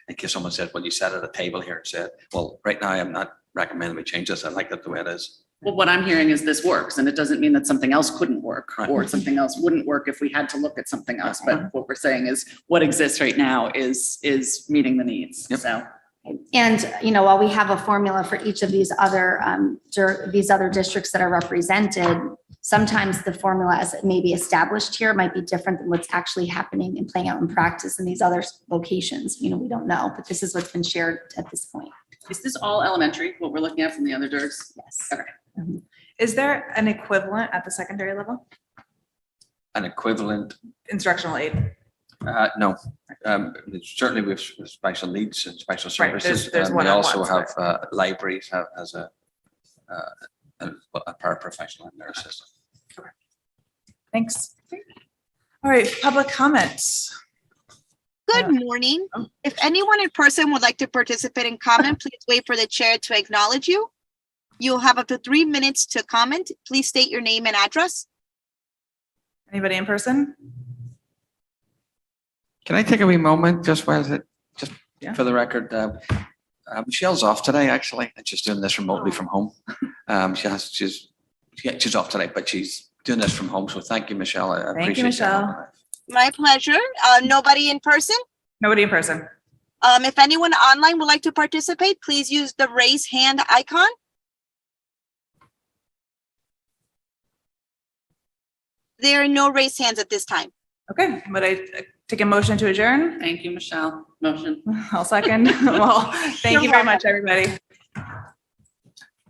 In case someone said, well, you sat at a table here and said, well, right now I'm not recommending we change this. I like that the way it is. Well, what I'm hearing is this works, and it doesn't mean that something else couldn't work or something else wouldn't work if we had to look at something else. But what we're saying is what exists right now is meeting the needs. So. And, while we have a formula for each of these other districts that are represented, sometimes the formula as it may be established here might be different than what's actually happening and playing out in practice in these other locations. We don't know, but this is what's been shared at this point. Is this all elementary, what we're looking at from the other DERGs? Yes. Okay. Is there an equivalent at the secondary level? An equivalent? Instructional aid? No. Certainly we have special needs and special Right, services. there's We one-on-ones, also have libraries as a paraprofessional in their system. Thanks. All right, public comments. Good morning. If anyone in person would like to participate in comment, please wait for the chair to acknowledge you. You'll have up to 3 minutes to comment. Please state your name and address. Anybody in person? Can I take a wee moment just Yeah. for the record? Michelle's off today, actually, and she's doing this remotely from home. She's off today, but she's doing this from home. So thank you, Michelle. I Thank you, appreciate Michelle. that. My pleasure. Nobody in person? Nobody in person. If anyone online would like to participate, please use the raise hand icon. There are no raised hands at this time. Okay, but I take a motion to adjourn. Thank you, Michelle. Motion. I'll second. Well, thank you very much, everybody.